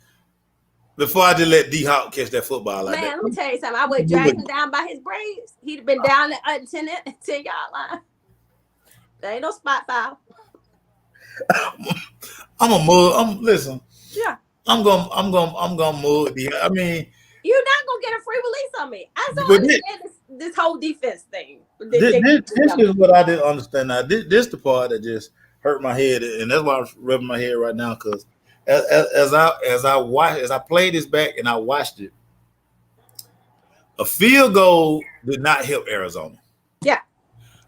before I just let D Hop catch that football like that. Man, let me tell you something. I would drag him down by his braids. He'd have been down at 10 yard line. There ain't no spot foul. I'm a mug. Listen. Yeah. I'm gonna mug D. I mean, you're not gonna get a free release on me. I don't understand this whole defense thing. This is what I didn't understand. Now, this the part that just hurt my head, and that's why I'm rubbing my head right now. Because as I played this back and I watched it, a field goal did not help Arizona. Yeah,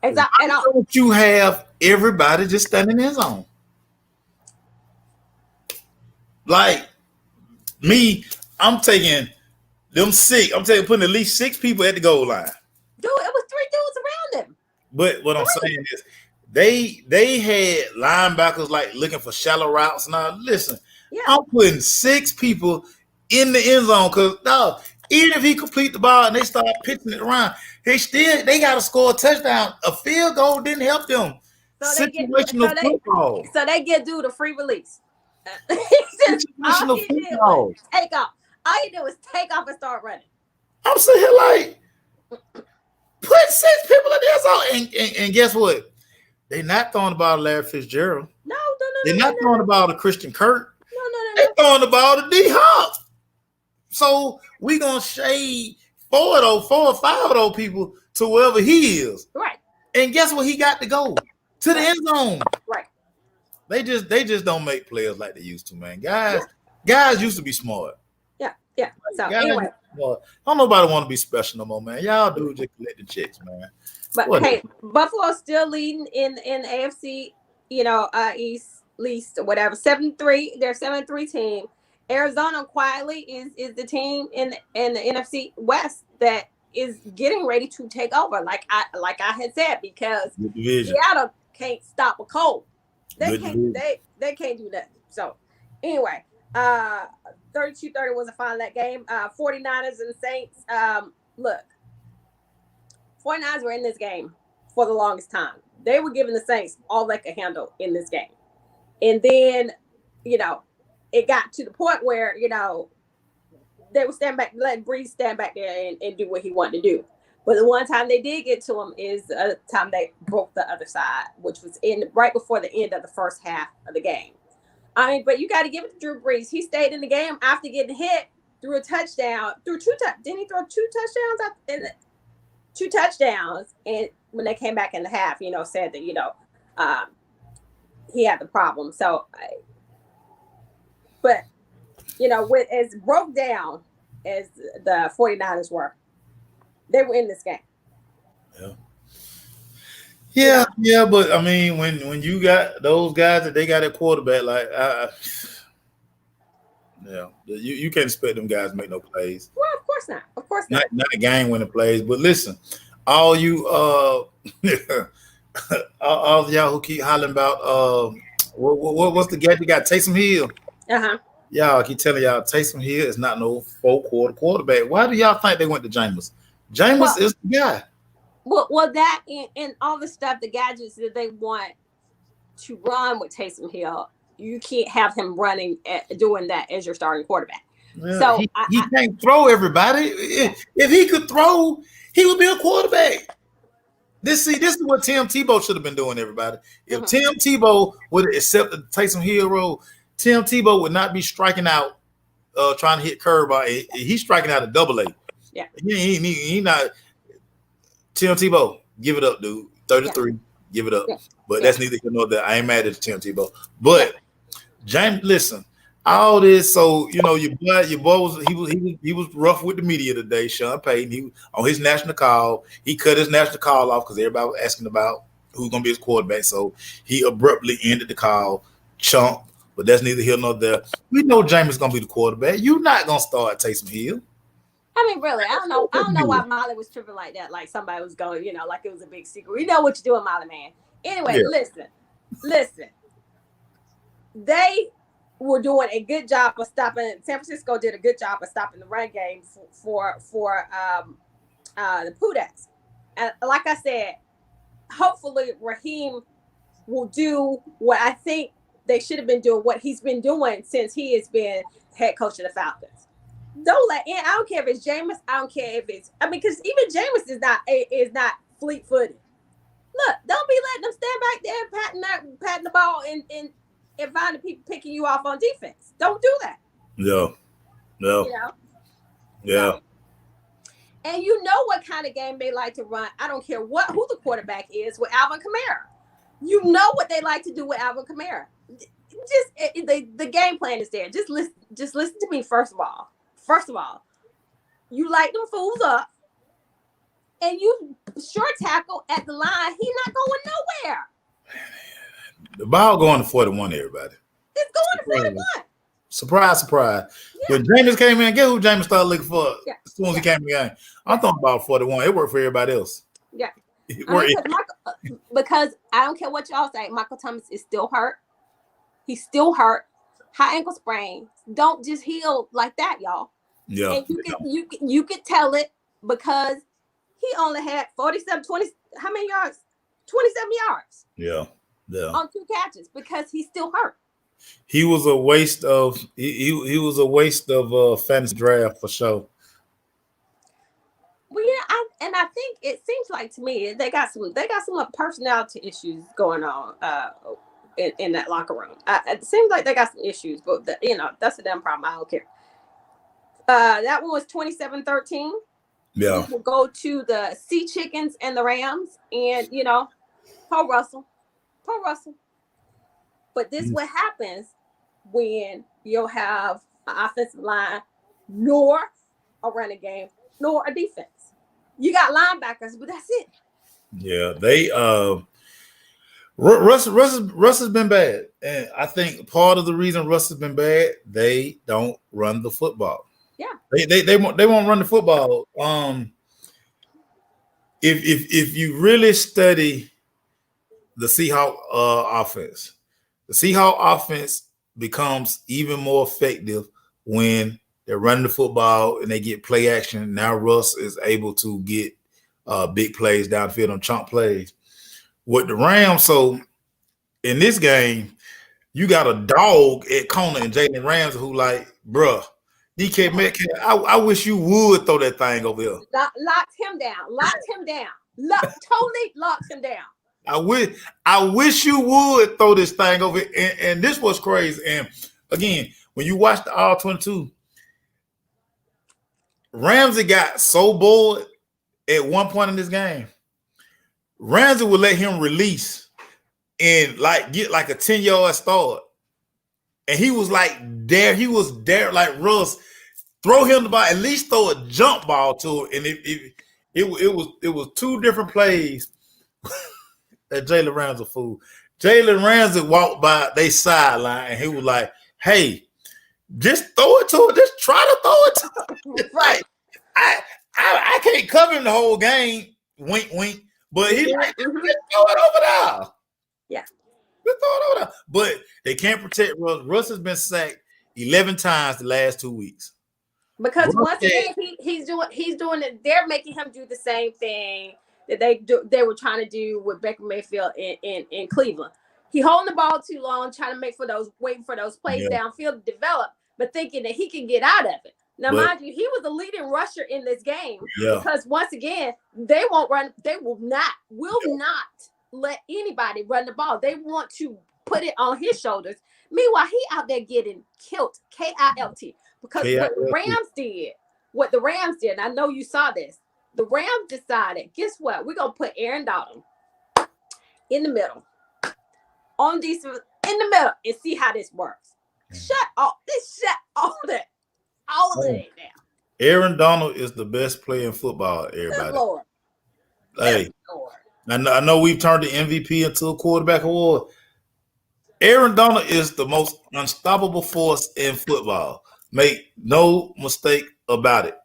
exactly. Why don't you have everybody just standing in their zone? Like me, I'm taking them six. Putting at least 6 people at the goal line. Dude, it was 3 dudes around them. But what I'm saying is, they had linebackers like looking for shallow routes. Now listen, I'm putting 6 people in the end zone because even if he complete the ball and they start pitching it around, they got to score a touchdown. A field goal didn't help them. So they get dude a free release. All he did was take off. All he did was take off and start running. I'm sitting here like, put 6 people in there zone, and guess what? They're not throwing the ball to Larry Fitzgerald. No. They're not throwing the ball to Christian Kirk. No. They're throwing the ball to D Hop. So we gonna shade 4 or 5 of those people to wherever he is. Right. And guess what? He got to go to the end zone. Right. They just don't make players like they used to, man. Guys used to be smart. Yeah. So anyway, don't nobody want to be special no more, man. Y'all do just collect the checks, man. But hey, Buffalo's still leading in AFC, East or whatever. 7-3. They're 7-3 team. Arizona quietly is the team in the NFC West that is getting ready to take over. Like I had said, because Seattle can't stop a cold. They can't do nothing. So anyway, 32-30 was the final that game. 49ers and Saints. Look, 49ers were in this game for the longest time. They were giving the Saints all they could handle in this game. And then, it got to the point where, they would stand back, let Breeze stand back there and do what he wanted to do. But the one time they did get to him is the time they broke the other side, which was right before the end of the first half of the game. I mean, but you got to give it to Drew Brees. He stayed in the game after getting hit, threw a touchdown, didn't he throw 2 touchdowns? 2 touchdowns. And when they came back in the half, said that, he had the problem. So, but, with as broke down as the 49ers were, they were in this game. Yeah, but I mean, when you got those guys that they got at quarterback, like, you can't expect them guys to make no plays. Well, of course not. Of course not. Not game-winning plays. But listen, all you all of y'all who keep hollering about what's the guy that got Taysom Hill? Y'all keep telling y'all Taysom Hill is not no 4-quarter quarterback. Why do y'all think they went to Jameis? Jameis is the guy. Well, that and all the stuff, the gadgets that they want to run with Taysom Hill, you can't have him doing that as your starting quarterback. Yeah, so he can't throw everybody. If he could throw, he would be a quarterback. This is what Tim Tebow should have been doing, everybody. If Tim Tebow would have accepted the Taysom Hill role, Tim Tebow would not be striking out, trying to hit curveball. He's striking out a double A. Yeah. He not. Tim Tebow, give it up, dude. 33, give it up. Yeah. But that's neither here nor there. I ain't mad at Tim Tebow. But James, listen, all this. So your boy was rough with the media today. Sean Payton, he on his national call. He cut his national call off because everybody was asking about who's gonna be his quarterback. So he abruptly ended the call. Chump. But that's neither here nor there. We know James is gonna be the quarterback. You're not gonna start Taysom Hill. I mean, really, I don't know. I don't know why Molly was tripping like that. Like somebody was going, like it was a big secret. We know what you're doing, Molly, man. Anyway, listen. They were doing a good job of stopping. San Francisco did a good job of stopping the run game for the Pudas. And like I said, hopefully Raheem will do what I think they should have been doing, what he's been doing since he has been head coach of the Falcons. Don't let in. I don't care if it's Jameis. I don't care if it's. I mean, because even Jameis is not fleet-footed. Look, don't be letting them stand back there patting the ball and finding people picking you off on defense. Don't do that. Yeah. Yeah. And you know what kind of game they like to run. I don't care who the quarterback is with Alvin Kamara. You know what they like to do with Alvin Kamara. Just the game plan is there. Just listen to me first of all. First of all, you light them fools up, and you short tackle at the line. He's not going nowhere. The ball going to 41, everybody. It's going to 41. Surprise. Yeah. When Jameis came in, guess who Jameis started looking for as soon as he came in the game? I'm talking about 41. It worked for everybody else. Yeah. Because I don't care what y'all say, Michael Thomas is still hurt. He's still hurt. High ankle sprain. Don't just heal like that, y'all. Yeah. And you could tell it because he only had 20, how many yards? 27 yards. Yeah. On 2 catches because he's still hurt. He was a waste of he was a waste of fantasy draft for sure. Well, yeah, I think it seems like to me they got some personality issues going on in that locker room. It seems like they got some issues, but that's a damn problem. I don't care. That one was 27-13. Yeah. We'll go to the Sea Chickens and the Rams, and Paul Russell. But this is what happens when you'll have an offensive line, nor a running game, nor a defense. You got linebackers, but that's it. Yeah, they Russ has been bad, and I think part of the reason Russ has been bad, they don't run the football. Yeah, they won't run the football. If you really study the Seahawks offense, the Seahawks offense becomes even more effective when they're running the football and they get play action. Now Russ is able to get big plays downfield on chunk plays. With the Rams, so in this game, you got a dog at corner and Jalen Ramsey who like, bruh, DK Metcalf, I wish you would throw that thing over here. Locked him down. Totally locked him down. I wish you would throw this thing over here. And this was crazy. And again, when you watch the All-22, Ramsey got so bored at one point in this game. Ramsey would let him release and get like a 10-yard start. And he was like there. He was there like Russ. Throw him the ball, at least throw a jump ball to it. And it was 2 different plays that Jalen Ramsey fool. Jalen Ramsey walked by they sideline and he was like, hey, just throw it to it. Just try to throw it to it. It's like, I can't cover him the whole game. Wink, wink. But he like, just throw it over there. Yeah. Just throw it over there. But they can't protect Russ. Russ has been sacked 11 times the last 2 weeks. Because once again, he's doing it. They're making him do the same thing that they were trying to do with Baker Mayfield in Cleveland. He holding the ball too long, waiting for those plays downfield to develop, but thinking that he can get out of it. Now, mind you, he was the leading rusher in this game because once again, they won't run. They will not let anybody run the ball. They want to put it on his shoulders. Meanwhile, he out there getting killed, KILT. Because what the Rams did, and I know you saw this, the Rams decided, guess what? We're going to put Aaron Donald in the middle, on defense, in the middle, and see how this works. Shut all of it down. Aaron Donald is the best player in football, everybody. Good Lord. Hey, Good Lord. I know we've turned the MVP into a quarterback award. Aaron Donald is the most unstoppable force in football. Make no mistake about it.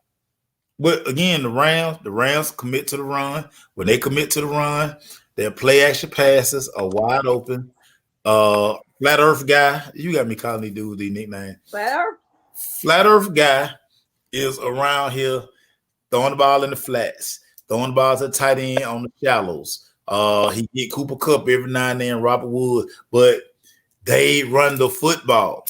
But again, the Rams commit to the run. When they commit to the run, their play action passes are wide open. Flat Earth guy, you got me calling these dudes these nicknames. Flat Earth guy is around here throwing the ball in the flats, throwing the ball to the tight end on the shallows. He get Cooper Kupp every now and then, Robert Wood, but they run the football.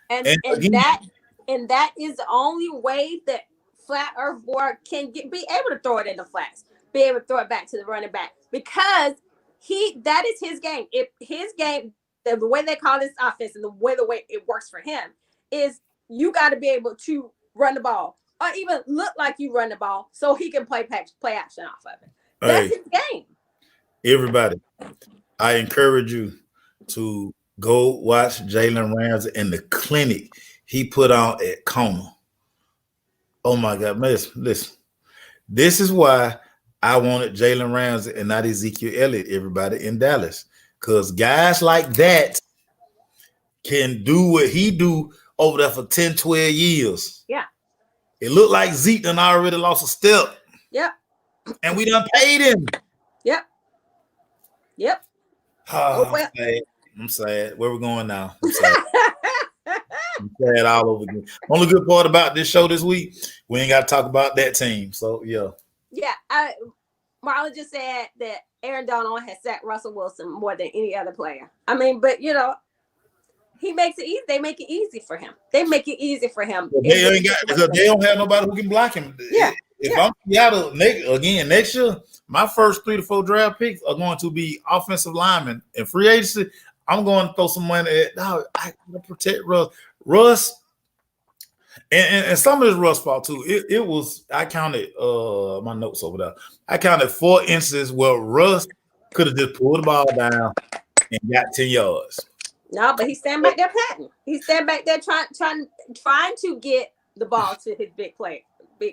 And that is the only way that Flat Earth boy can be able to throw it in the flats, be able to throw it back to the running back, because that is his game. If his game, the way they call this offense and the way it works for him is you got to be able to run the ball or even look like you run the ball so he can play action off of it. That's his game. Everybody, I encourage you to go watch Jalen Ramsey in the clinic he put on at Kona. Oh my God, listen. This is why I wanted Jalen Ramsey and not Ezekiel Elliott, everybody, in Dallas. Because guys like that can do what he do over there for 10, 12 years. Yeah. It looked like Zeke done already lost a step. Yep. And we done paid him. Yep. Oh, well. I'm sad. Where we going now? I'm sad. I'm sad all over again. Only good part about this show this week, we ain't got to talk about that team. So, yeah. Yeah. Marlon just said that Aaron Donald has sacked Russell Wilson more than any other player. I mean, but, he makes it easy. They make it easy for him. They make it easy for him. Well, they don't have nobody who can block him. Yeah. If I'm Seattle next year, my first 3 to 4 draft picks are going to be offensive linemen and free agency. I'm going to throw some money at. I got to protect Russ, and some of this Russ fault too. It was. I counted my notes over there. I counted 4 instances where Russ could have just pulled the ball down and got 10 yards. No, but he's standing back there patting. He's standing back there trying to get the ball to his big play.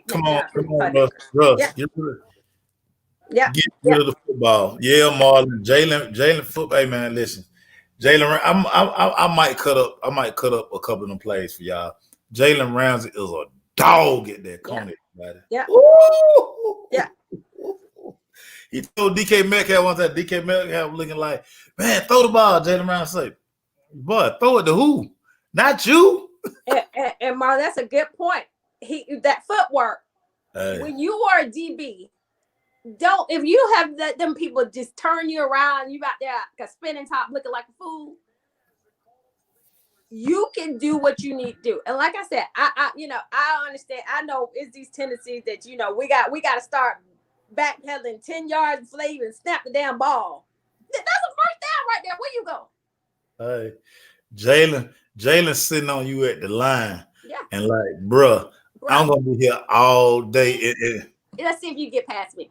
Come on, Russ. Yeah. Get rid of the football. Yeah, Marlon. Jalen football. Hey man, listen. Jalen, I might cut up a couple of them plays for y'all. Jalen Ramsey is a dog at that corner. Yeah. Yeah. He told DK Metcalf one time. DK Metcalf looking like, man, throw the ball. Jalen Ramsey say, boy, throw it to who? Not you. And Marlon, that's a good point. That footwork. Hey. When you are a DB, if you have them people just turn you around, you out there like a spinning top looking like a fool, you can do what you need to do. And like I said, I understand. I know it's these tendencies that we got to start backpedaling 10 yards before they even snap the damn ball. That's a first down right there. Where you Hey, go? Jalen sitting on you at the line. Yeah. And like, bruh, I'm gonna be here all day. Let's see if you get past me.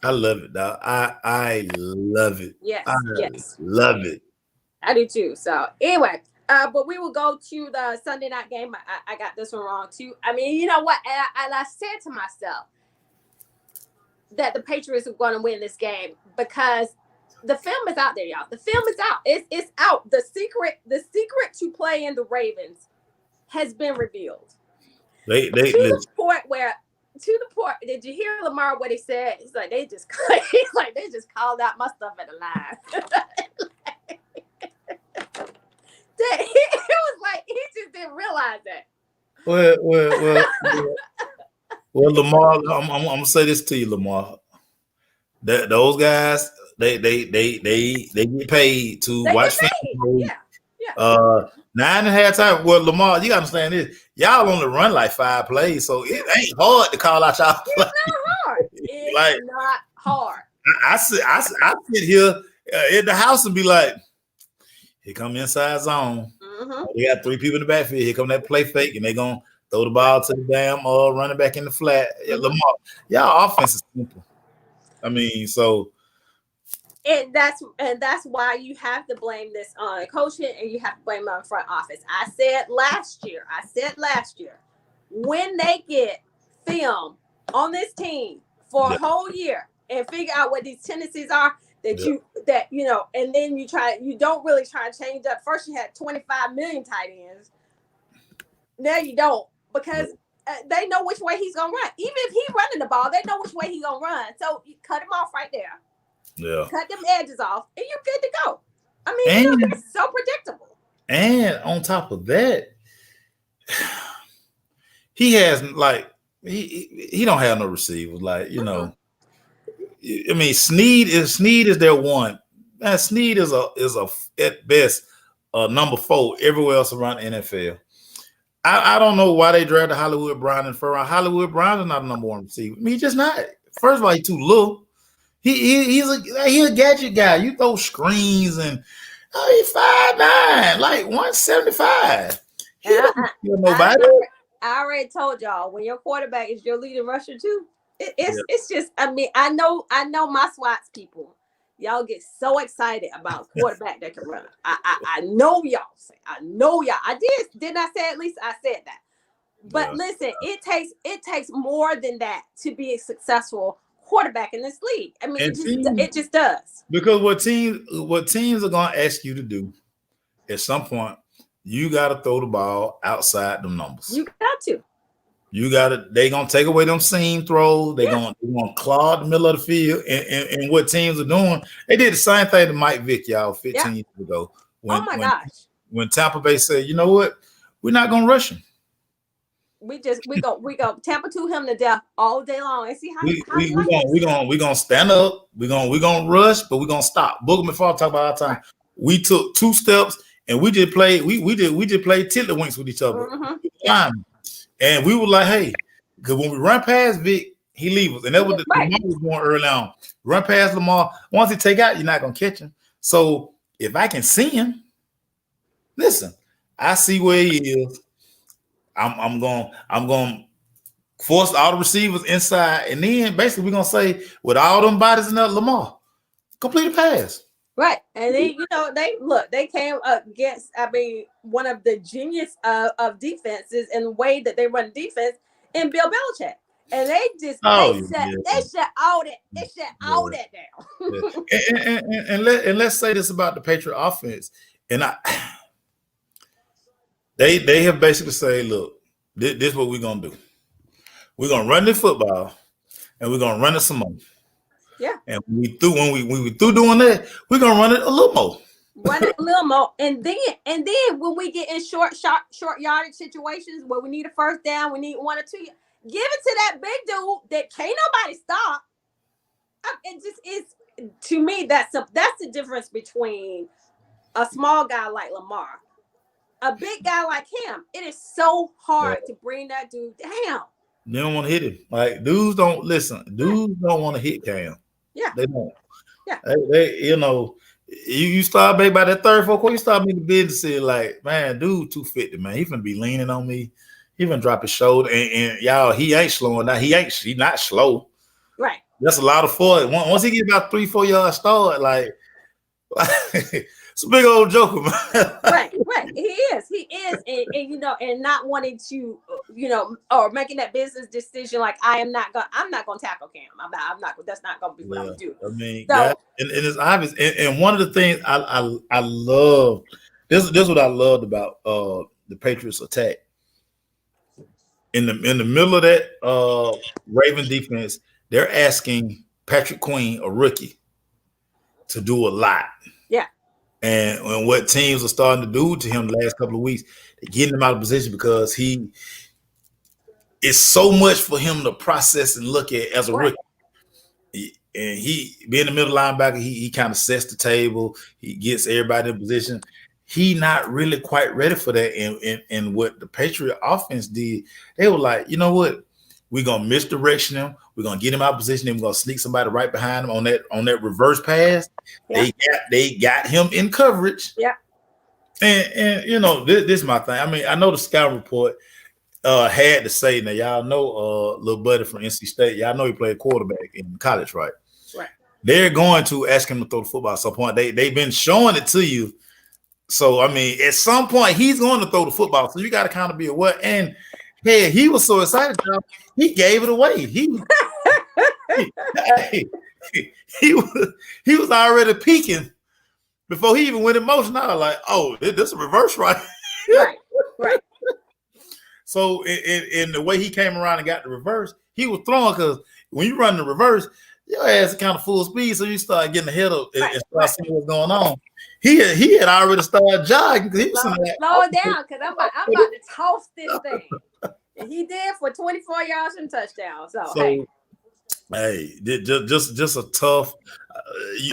I love it, dog. I love it. Yes. Yes. Love it. I do too. So anyway, but we will go to the Sunday night game. I got this one wrong too. I mean, you know what? And I said to myself that the Patriots are going to win this game because the film is out there, y'all. The film is out. It's out. The secret to play in the Ravens has been revealed. To the point. Did you hear Lamar what he said? He's like they just called out my stuff at the line. It was like he just didn't realize that. Well, Lamar, I'm gonna say this to you, Lamar. Those guys, they get paid to watch film. Yeah. 9.5 times. Well, Lamar, you gotta understand this. Y'all only run like 5 plays, so it ain't hard to call out y'all play. It's not hard. It's not hard. I sit here in the house and be like, here come inside zone. Mm-hmm. They got 3 people in the backfield. Here come that play fake, and they gonna throw the ball to the damn running back in the flat. Yeah, Lamar, y'all offense is simple. I mean, so. And that's why you have to blame this on coaching and you have to blame it on front office. I said last year, when they get film on this team for a whole year and figure out what these tendencies are, and then you don't really try to change up. First you had 25 million tight ends. Now you don't, because they know which way he's gonna run. Even if he's running the ball, they know which way he's gonna run. So you cut him off right there. Yeah. Cut them edges off, and you're good to go. I mean, it's so predictable. And on top of that, he has like he don't have no receivers. Like, you know, I mean, Snead is their one. Man, Snead is a at best number 4 everywhere else around the NFL. I don't know why they drafted Hollywood Brown in 1st round. Hollywood Brown is not a number 1 receiver. I mean, he's just not. First of all, he's too little. He's a gadget guy. You throw screens and he's 5'9", like 175. I already told y'all, when your quarterback is your leading rusher too, it's just, I mean, I know my SWATs people. Y'all get so excited about quarterback that can run. I know y'all say, I know y'all. I didn't I say, at least I said that. But listen, it takes more than that to be a successful quarterback in this league. I mean, it just does. Because what teams are gonna ask you to do at some point, you gotta throw the ball outside them numbers. You got to. They gonna take away them seam throws. They gonna clog the middle of the field. And what teams are doing, they did the same thing to Mike Vick, y'all, 15 years ago. When Tampa Bay said, you know what, we're not gonna rush him. We go Tampa to him to death all day long and see how we gonna stand up. We gonna rush, but we're gonna stop. Booger McFarland talk about our time. We took 2 steps and we just played. We just played tiddlywinks with each other. And we were like, hey, because when we run past Vic, he leaves us. And that was the Lamar was going early on. Run past Lamar. Once he take out, you're not gonna catch him. So if I can see him, listen, I see where he is. I'm going to force all the receivers inside, and then basically we're going to say, with all them bodies in there, Lamar, complete a pass. Right. And then, they came against, I mean, one of the genius of defenses in the way that they run defense in Bill Belichick. And they just they shut all that down. And let's say this about the Patriot offense. And They have basically said, look, this is what we're going to do. We're going to run the football, and we're going to run it some more. Yeah. And when we through doing that, we're going to run it a little more. And then when we get in short yardage situations where we need a first down, we need 1 or 2, give it to that big dude that can't nobody stop. It just is, to me, that's the difference between a small guy like Lamar. A big guy like him, it is so hard to bring that dude down. They don't want to hit him. Like, dudes don't want to hit Cam. Yeah. They don't. Yeah. They you start maybe by that 3rd, 4th quarter, you start making the business say, like, man, dude 250, man. He finna be leaning on me. He finna drop his shoulder. And y'all, he ain't slowing down. He not slow. Right. That's a lot of forward. Once he get about 3-4 yards start, like it's a big old joker, man. Right. He is, and not wanting to, or making that business decision like I'm not gonna tackle Cam. I'm not. That's not gonna be what I'm gonna do. I mean, and it's obvious. And one of the things I love, this is what I loved about the Patriots attack. In the middle of that Raven defense, they're asking Patrick Queen, a rookie, to do a lot. Yeah. And what teams are starting to do to him the last couple of weeks, they're getting him out of position because it's so much for him to process and look at as a rookie. And he being the middle linebacker, he kind of sets the table. He gets everybody in position. He not really quite ready for that. And what the Patriot offense did, they were like, you know what? We're gonna misdirection him. We're gonna get him out of position. And we're gonna sneak somebody right behind him on that reverse pass. Yeah. They got him in coverage. Yeah. And this is my thing. I mean, I know the scout report had to say, now y'all know little buddy from NC State. Y'all know he played quarterback in college, right? Right. They're going to ask him to throw the football at some point. They've been showing it to you. So I mean, at some point he's going to throw the football. So you got to kind of be aware. And yeah, he was so excited, he gave it away. He was already peaking before he even went in motion. I was like, oh, this is a reverse right. Right. So in the way he came around and got the reverse, he was throwing because when you run the reverse, your ass is kind of full speed, so you start getting ahead of and start seeing what's going on. He had already started jogging. He was slow it down because I'm about to toss this thing. And he did for 24 yards and touchdown. So hey, just a tough.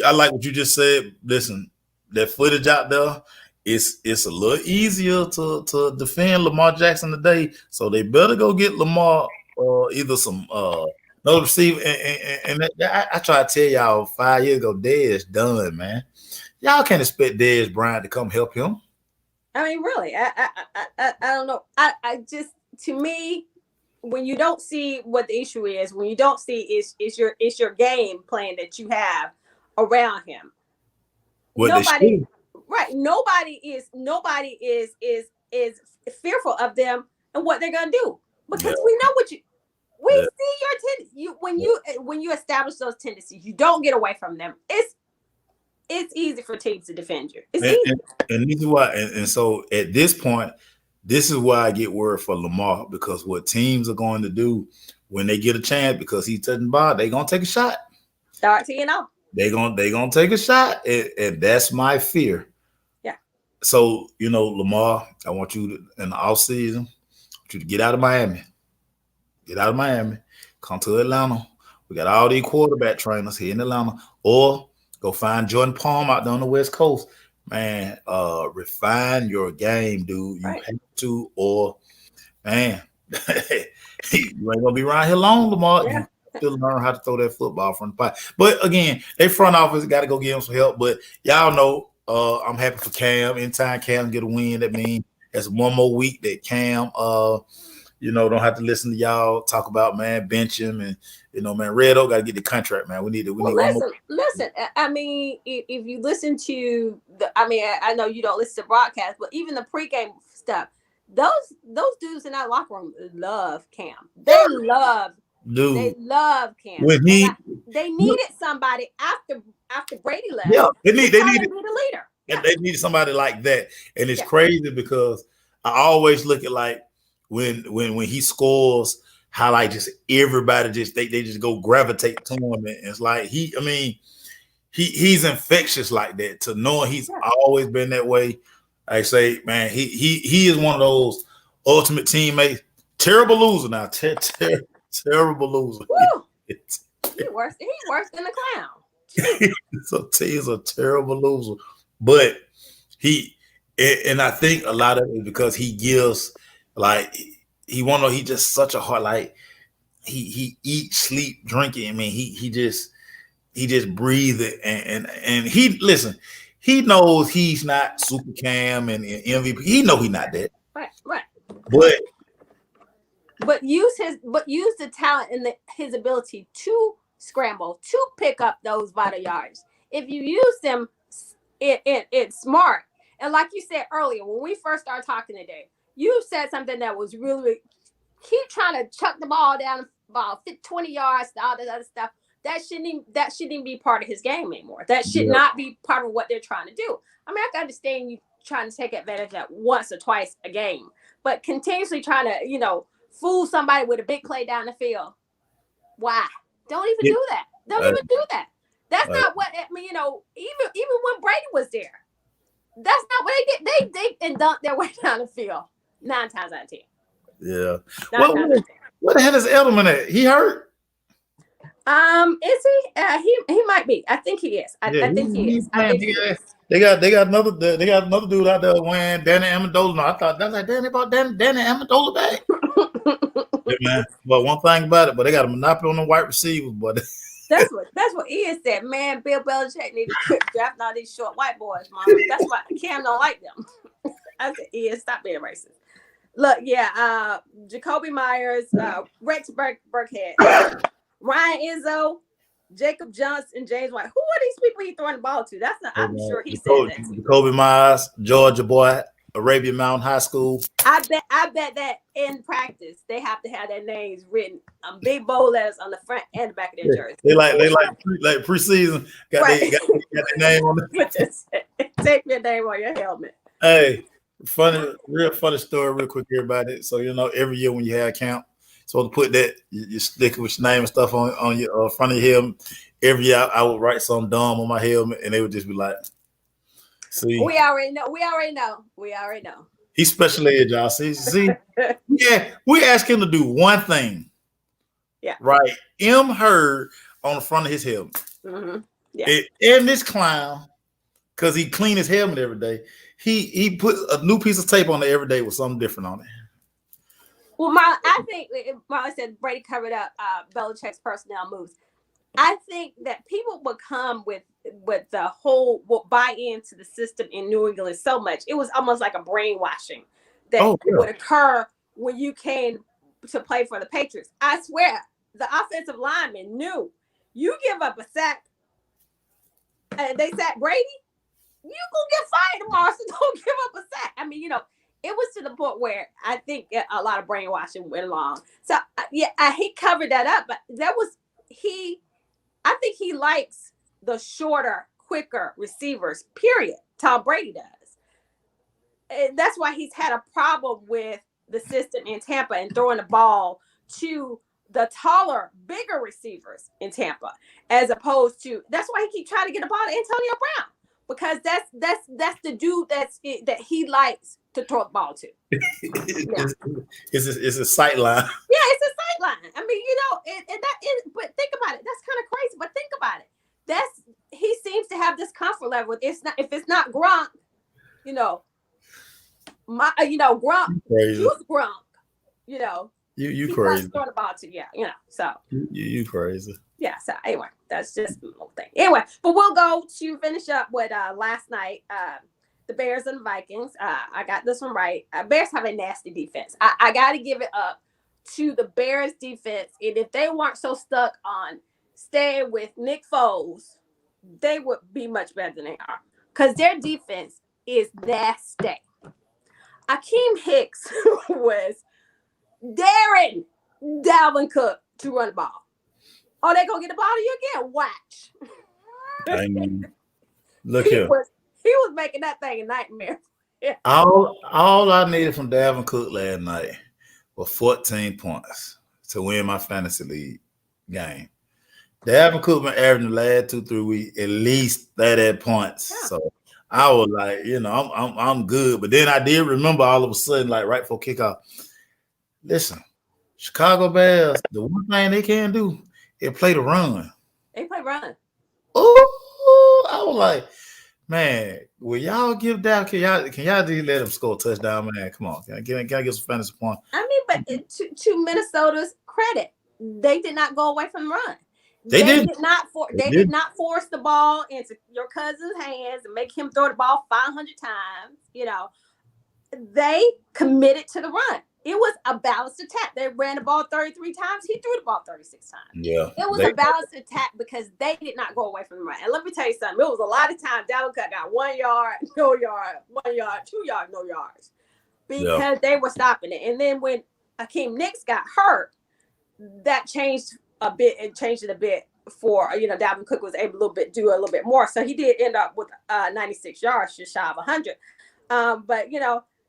I like what you just said. Listen, that footage out there, it's a little easier to defend Lamar Jackson today. So they better go get Lamar either some another receiver. And I try to tell y'all 5 years ago, Dez done, man. Y'all can't expect Dez Bryant to come help him. I mean, really, I don't know. I just, to me, when you don't see what the issue is, when you don't see it's your game plan that you have around him. Nobody is fearful of them and what they're gonna do because we know what see your when you establish those tendencies, you don't get away from them. It's easy for teams to defend you. It's easy. And this is why, and so at this point, this is why I get worried for Lamar, because what teams are going to do when they get a chance, because he's touching the ball, they're gonna take a shot. Start teeing off. They're gonna take a shot, and that's my fear. Yeah. So Lamar, I want you to, in the off season, I want you to get out of Miami. Get out of Miami. Come to Atlanta. We got all these quarterback trainers here in Atlanta, or go find Jordan Palm out there on the West Coast. Man, refine your game, dude. You have to, or man, you ain't gonna be around here long, Lamar. Yeah. You still learn how to throw that football from the pot. But again, they front office got to go get him some help. But y'all know, I'm happy for Cam. Anytime Cam get a win, that means that's one more week that Cam, don't have to listen to y'all talk about, man, bench him and man, Red Oak got to get the contract, man. We need listen. I mean, if you listen to I know you don't listen to broadcasts, but even the pregame stuff, those dudes in that locker room love Cam. They love Cam. When they needed somebody after Brady left. Yeah, they needed a leader. And they needed somebody like that. And it's crazy because I always look at like when he scores, how like just everybody they just go gravitate to him, and it's like he's infectious like that. To knowing he's always been that way, I say, man, he is one of those ultimate teammates. Terrible loser now, terrible loser. He's worse than the clown. So he's a terrible loser, but and I think a lot of it is because he gives like. He just such a heart, like he eat, sleep, drinking. I mean, he just breathe it and he knows he's not Super Cam and MVP. He know he's not that. Right. But use the talent and his ability to scramble, to pick up those vital yards. If you use them, it's smart. And like you said earlier, when we first started talking today, you said something that was really keep trying to chuck the ball down about 20 yards, all that other stuff. That shouldn't be part of his game anymore. That should not be part of what they're trying to do. I mean, I can understand you trying to take advantage of that once or twice a game, but continuously trying to, fool somebody with a big play down the field. Why? Don't even do that. Don't even do that. That's not what even when Brady was there, that's not what they did. They dunked their way down the field 9 times out of 10. Yeah. Where the hell is Edelman at? He hurt? Is he? He might be. I think he is. I think he is. They got another dude out there wearing Danny Amendola. No, I thought that's like Danny Amendola back. Yeah, man. But one thing about it, but they got a monopoly on the wide receivers, but that's what Ian said. Man, Bill Belichick need to quit drafting all these short white boys, Mom. That's why Cam don't like them. I said, Ian, stop being racist. Look, Jacoby Myers, Rex Burkhead, Ryan Izzo, Jacob Johnson, James White. Who are these people he throwing the ball to? That's not. I'm sure he said that. Jacoby Myers, Georgia boy, Arabian Mountain High School. I bet that in practice they have to have their names written on big bold letters on the front and the back of their jersey. They like preseason got their name on it. Take your name on your helmet. Hey, real funny story, real quick here about it. So every year when you have camp, so to put that you stick with your name and stuff on your front of your helmet. Every year I would write something dumb on my helmet, and they would just be like, "See, we already know. He's special ed, y'all. See, yeah, we asked him to do one thing. Yeah, right. M Heard on the front of his helmet. Mm-hmm. Yeah, and this clown, because he clean his helmet every day. He put a new piece of tape on it every day with something different on it. Well, I think Molly said Brady covered up Belichick's personnel moves. I think that people would come with the whole buy into the system in New England so much. It was almost like a brainwashing that would occur when you came to play for the Patriots. I swear, the offensive lineman knew you give up a sack and they sack Brady, you gonna get fired tomorrow. So don't give up a sack. I mean, it was to the point where I think a lot of brainwashing went along. So he covered that up, but that was I think he likes the shorter, quicker receivers, period. Tom Brady does. And that's why he's had a problem with the system in Tampa and throwing the ball to the taller, bigger receivers in Tampa, as opposed to, that's why he keeps trying to get the ball to Antonio Brown, because that's the dude that he likes to throw the ball to. It's a sight line. Yeah, it's a sight line. I mean, and that is, but think about it. That's kind of crazy. But think about it. He seems to have this comfort level. If it's not Gronk, Gronk, use Gronk, You crazy. Throwing the ball to so you crazy. Yeah. So anyway, that's just a little thing. Anyway, but we'll go to finish up with last night. The Bears and the Vikings. I got this one right. Bears have a nasty defense. I got to give it up to the Bears defense. And if they weren't so stuck on staying with Nick Foles, they would be much better than they are, because their defense is nasty. Akeem Hicks was daring Dalvin Cook to run the ball. Oh, they're going to get the ball to you again? Watch. I mean, look here. He was making that thing a nightmare. Yeah. All I needed from Dalvin Cook last night was 14 points to win my fantasy league game. Dalvin Cook been averaging the last 2-3 weeks at least 30 points. Yeah. So I was like, I'm good. But then I did remember all of a sudden, like right before kickoff, listen, Chicago Bears, the one thing they can do is play the run. They play run. Oh, I was like, man, will y'all give down? Can y'all just let him score a touchdown, man? Come on, can I get some fantasy points? I mean, but to Minnesota's credit, they did not go away from the run. They did not force the ball into your cousin's hands and make him throw the ball 500 times. They committed to the run. It was a balanced attack. They ran the ball 33 times. He threw the ball 36 times. Yeah. It was a balanced attack because they did not go away from the run. And let me tell you something. It was a lot of times Dalvin Cook got 1 yard, no yard, 1 yard, 2 yards, no yards, because they were stopping it. And then when Akeem Hicks got hurt, that changed a bit. It changed it a bit for, Dalvin Cook was able to do a little bit more. So he did end up with 96 yards, just shy of 100. But,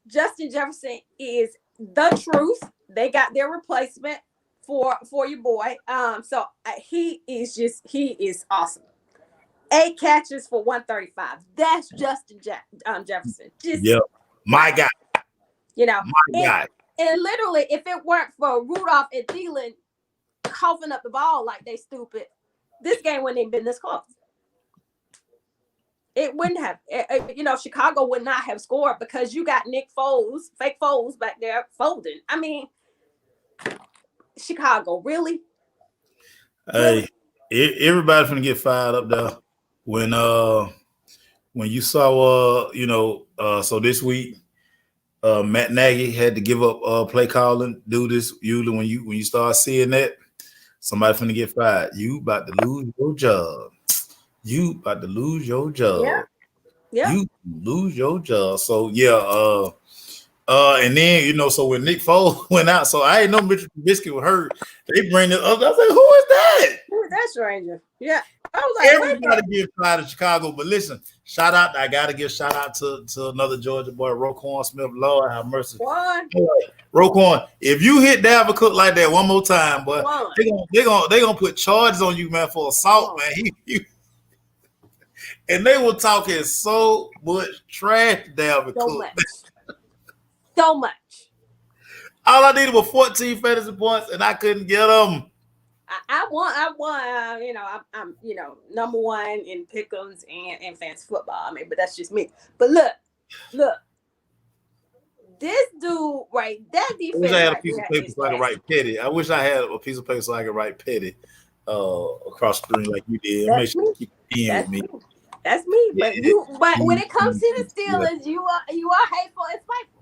Justin Jefferson is the truth. They got their replacement for your boy. So he is awesome. 8 catches for 135. That's Justin Jefferson. My guy. My guy. And literally, if it weren't for Rudolph and Thielen coughing up the ball like they stupid, this game wouldn't even been this close. It wouldn't have. Chicago would not have scored because you got Nick Foles, fake Foles back there folding. I mean, Chicago, really? Hey, everybody's gonna get fired up there when you saw so this week Matt Nagy had to give up play calling. Do this usually when you start seeing that, somebody's gonna get fired. You about to lose your job. You about to lose your job. Yeah. You lose your job. So And then, so when Nick Foles went out, so I didn't know Mitchell Trubisky was hurt. They bring it up. I was like, who is that? Who is that stranger? Yeah. I was like, everybody gives shout out to Chicago, but listen, I gotta give shout out to another Georgia boy, Roquan Smith. Lord have mercy. Roquan, if you hit Dalvin Cook like that one more time, but they gonna put charges on you, man, for assault, man. And they were talking so much trash, Dalvin Cook. So much. All I needed was 14 fantasy points, and I couldn't get them. I won. I'm number one in pick'ems and fantasy football. I mean, but that's just me. But look, this dude, right? That defense. I wish I had a piece of paper so I could write petty. I wish I had a piece of paper so I could write petty across the screen like you did. Make sure you keep in with me. That's me. But when it comes to the Steelers, you are hateful and spiteful.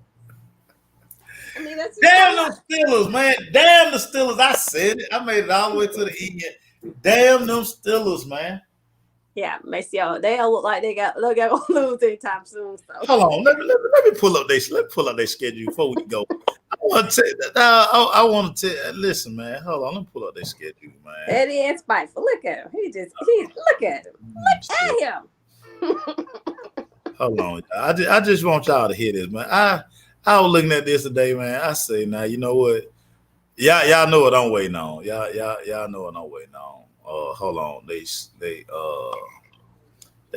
I mean, that's damn them Steelers, man. Damn the Steelers. I said it. I made it all the way to the end. Damn them Steelers, man. Yeah, Maceo. They look like they got gonna lose anytime soon. So hold on. Let me pull up their schedule before we go. I want to listen, man. Hold on, let me pull up their schedule, man. Eddie and spiteful. Look at him. Look at him. Look at him. Hold on. I just want y'all to hear this, man. I was looking at this today, man. I say, now you know what? Y'all know what I'm waiting on. Y'all know what I'm waiting on. Hold on. They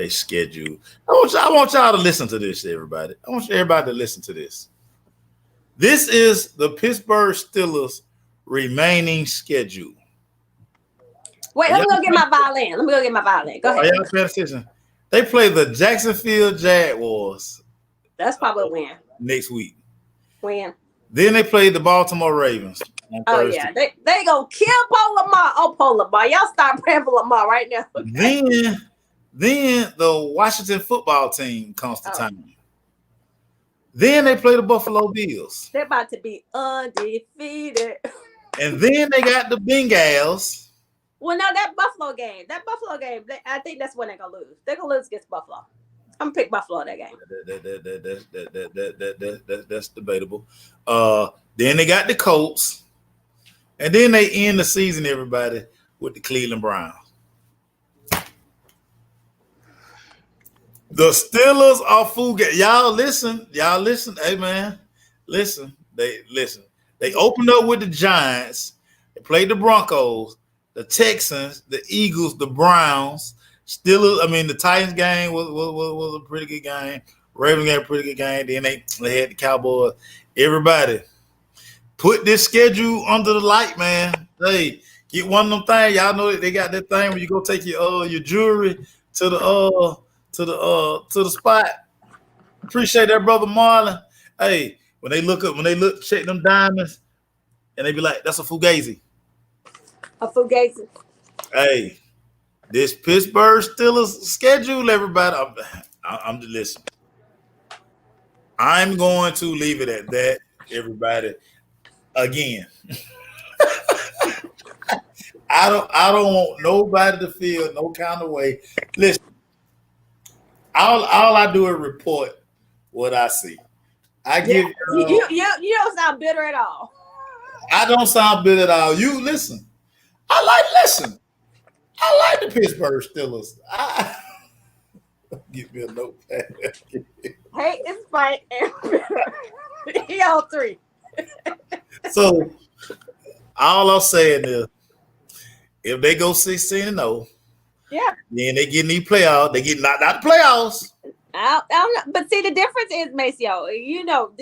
schedule. I want y'all to listen to this, everybody. I want everybody to listen to this. This is the Pittsburgh Steelers remaining schedule. Wait, let me go get my violin. Go ahead. Y'all paying attention? They play the Jacksonville Jaguars. That's probably a win. Next week. Win. Then they play the Baltimore Ravens. Oh yeah, they gonna kill Paul Lamar. Oh, Paul Lamar, y'all start praying for Lamar right now. Okay? Then the Washington football team comes to town. Then they play the Buffalo Bills. They're about to be undefeated. And then they got the Bengals. Well, no, that Buffalo game, I think that's when they're gonna lose. They're gonna lose against Buffalo. I'm gonna pick Buffalo that game. That's debatable. Then they got the Colts, and then they end the season, everybody, with the Cleveland Browns. The Steelers are fool game. Y'all listen. Hey man, listen. They opened up with the Giants. They played the Broncos, the Texans, the Eagles, the Browns. Steelers, the Titans game was a pretty good game. Ravens game, a pretty good game. Then they had the Cowboys. Everybody, put this schedule under the light, man. Hey, get one of them things. Y'all know that they got that thing where you go take your jewelry to the spot. Appreciate that, brother Marlon. Hey, when they check them diamonds, and they be like, "That's a fugazi." A fugazi. Hey. This Pittsburgh Steelers schedule, everybody. I'm just listening. I'm going to leave it at that, everybody. Again, I don't want nobody to feel no kind of way. Listen, all I do is report what I see. I give you don't sound bitter at all. I don't sound bitter at all. You listen. I like the Pittsburgh Steelers. Give me a notepad. Hey, it's fine. Y'all three. So, all I'm saying is, if they go 16-0, yeah, then they get in these playoffs. They get knocked out the playoffs. I don't know. But see, the difference is, Maceo, you know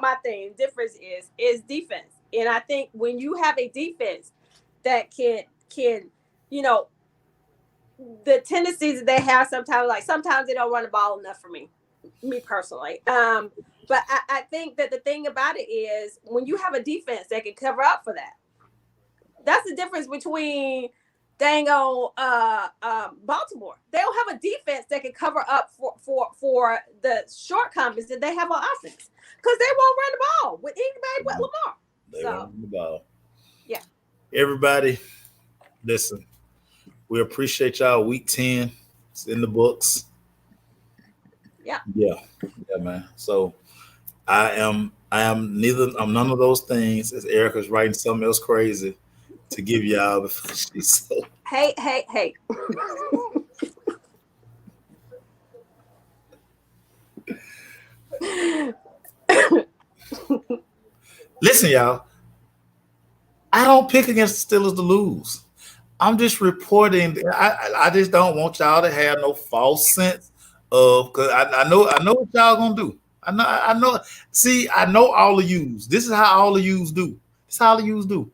my thing. Difference is defense, and I think when you have a defense that can the tendencies that they have sometimes they don't run the ball enough for me personally. But I think that the thing about it is when you have a defense that can cover up for that, that's the difference between Baltimore. They don't have a defense that can cover up for the shortcomings that they have on offense because they won't run the ball with anybody but Lamar. They won't run the ball. Yeah. Everybody, listen. We appreciate y'all. Week 10, it's in the books. Yeah, man. So I am I'm none of those things. As Erica's writing something else crazy to give y'all before she's so. Hey. Listen, y'all. I don't pick against the Steelers to lose. I'm just reporting. I just don't want y'all to have no false sense of, because I know what y'all gonna do. I know. See, I know all of yous. This is how all of yous do. This is how all of yous do.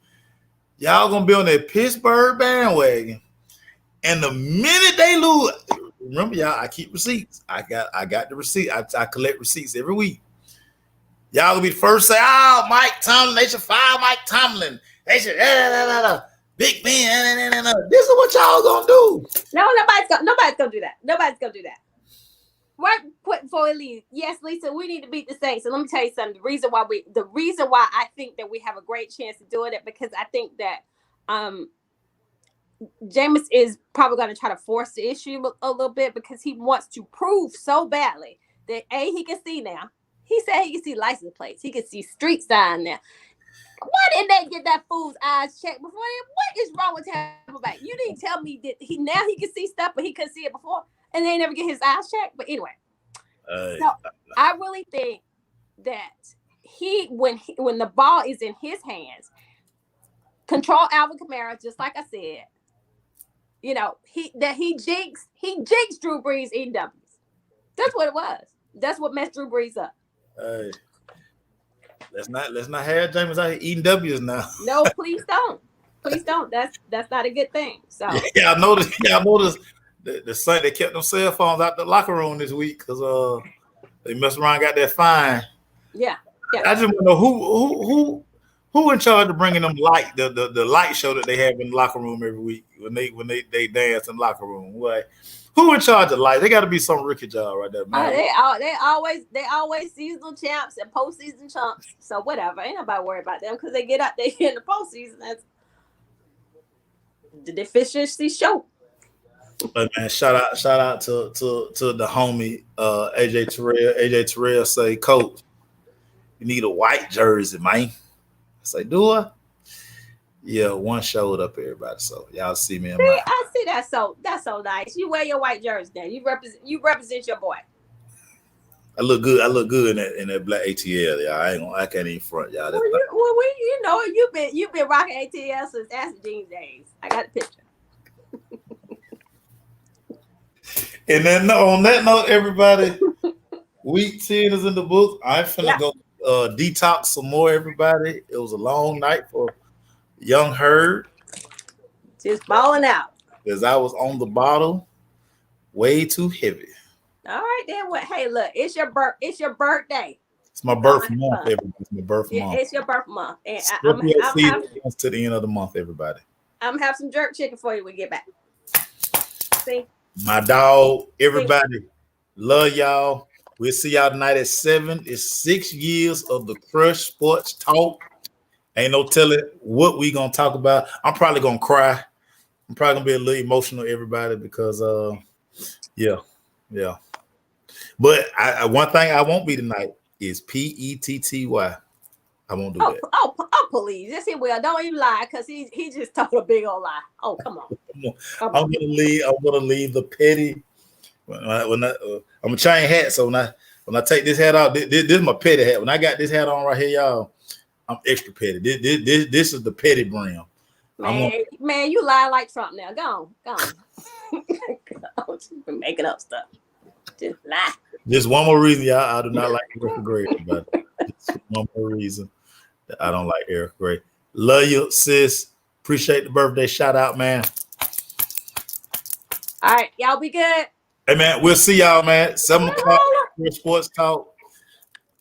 Y'all gonna be on that Pittsburgh bandwagon, and the minute they lose, remember y'all, I keep receipts. I got the receipt. I collect receipts every week. Y'all gonna be the first to say, "Oh, Mike Tomlin, they should fire Mike Tomlin. They should Big Ben." This is what y'all gonna do. No, nobody's gonna do that. Nobody's gonna do that. Right, quick before we leave. Yes, Lisa, we need to beat the Saints. So let me tell you something. The reason why I think that we have a great chance of doing it, because I think that Jameis is probably going to try to force the issue a little bit, because he wants to prove so badly that he can see now. He said he can see license plates. He can see street sign now. Why didn't they get that fool's eyes checked before? What is wrong with Tampa Bay? You didn't tell me that he can see stuff, but he couldn't see it before, and they never get his eyes checked. But anyway, so I really think that when the ball is in his hands, control Alvin Kamara, just like I said. You know, he jinxed Drew Brees eating W's. That's what it was. That's what messed Drew Brees up. Hey, let's not have Jameis out here eating W's now. No, please don't. Please don't. That's not a good thing. So I noticed the Saints, they kept them cell phones out the locker room this week because they messed around, got that fine. Yeah. I just want to know who in charge of bringing them the light show that they have in the locker room every week when they dance in the locker room. Like, who in charge of light? They got to be some rookie job right there, man. They always seasonal champs and postseason chumps. So whatever, ain't nobody worried about them because they get out there in the postseason. That's the deficiency show. But man, shout out to the homie AJ Terrell. AJ Terrell say, "Coach, you need a white jersey, man." I say, "Do I?" Yeah, one showed up, everybody. So y'all see me. I see that. So that's so nice. You wear your white jersey now. You represent your boy. I look good. I look good in that black ATL. Y'all. I can't even front y'all. You've been rocking ATL since Acid Jeans days. I got a picture. And then on that note, everybody, week 10 is in the book. I'm finna go detox some more, everybody. It was a long night for young Herd. Just balling out. Because I was on the bottle way too heavy. All right, then what? Hey, look, it's your birthday. It's my birth month, everybody. It's my birth month. It's your birth month. And I'm to the end of the month, everybody. I'm gonna have some jerk chicken for you when we get back. See? My dog, everybody, love y'all. We'll see y'all tonight at 7. It's 6 years of the Crush Sports Talk. Ain't no telling what we gonna talk about. I'm probably gonna cry. I'm probably gonna be a little emotional, everybody, because yeah. But one thing I won't be tonight is PETTY. I won't do that. Oh, please. Yes, he will. Don't even lie, because he just told a big old lie. Oh, come on. I'm gonna leave the petty. I'm gonna change hat. So when I take this hat out, this is my petty hat. When I got this hat on right here, y'all, I'm extra petty. This is the petty brim. Man, you lie like Trump now. Go on. You've been making up stuff. Just lie. Just one more reason, y'all. I do not like Erica Gray, but just one more reason that I don't like Erica Gray. Love you, sis. Appreciate the birthday shout out, man. All right, y'all be good. Hey, man, we'll see y'all, man. 7 o'clock Sports Talk.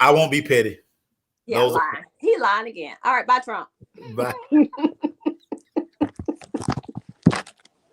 I won't be petty. Yeah, lying. He lying again. All right, bye, Trump. Bye.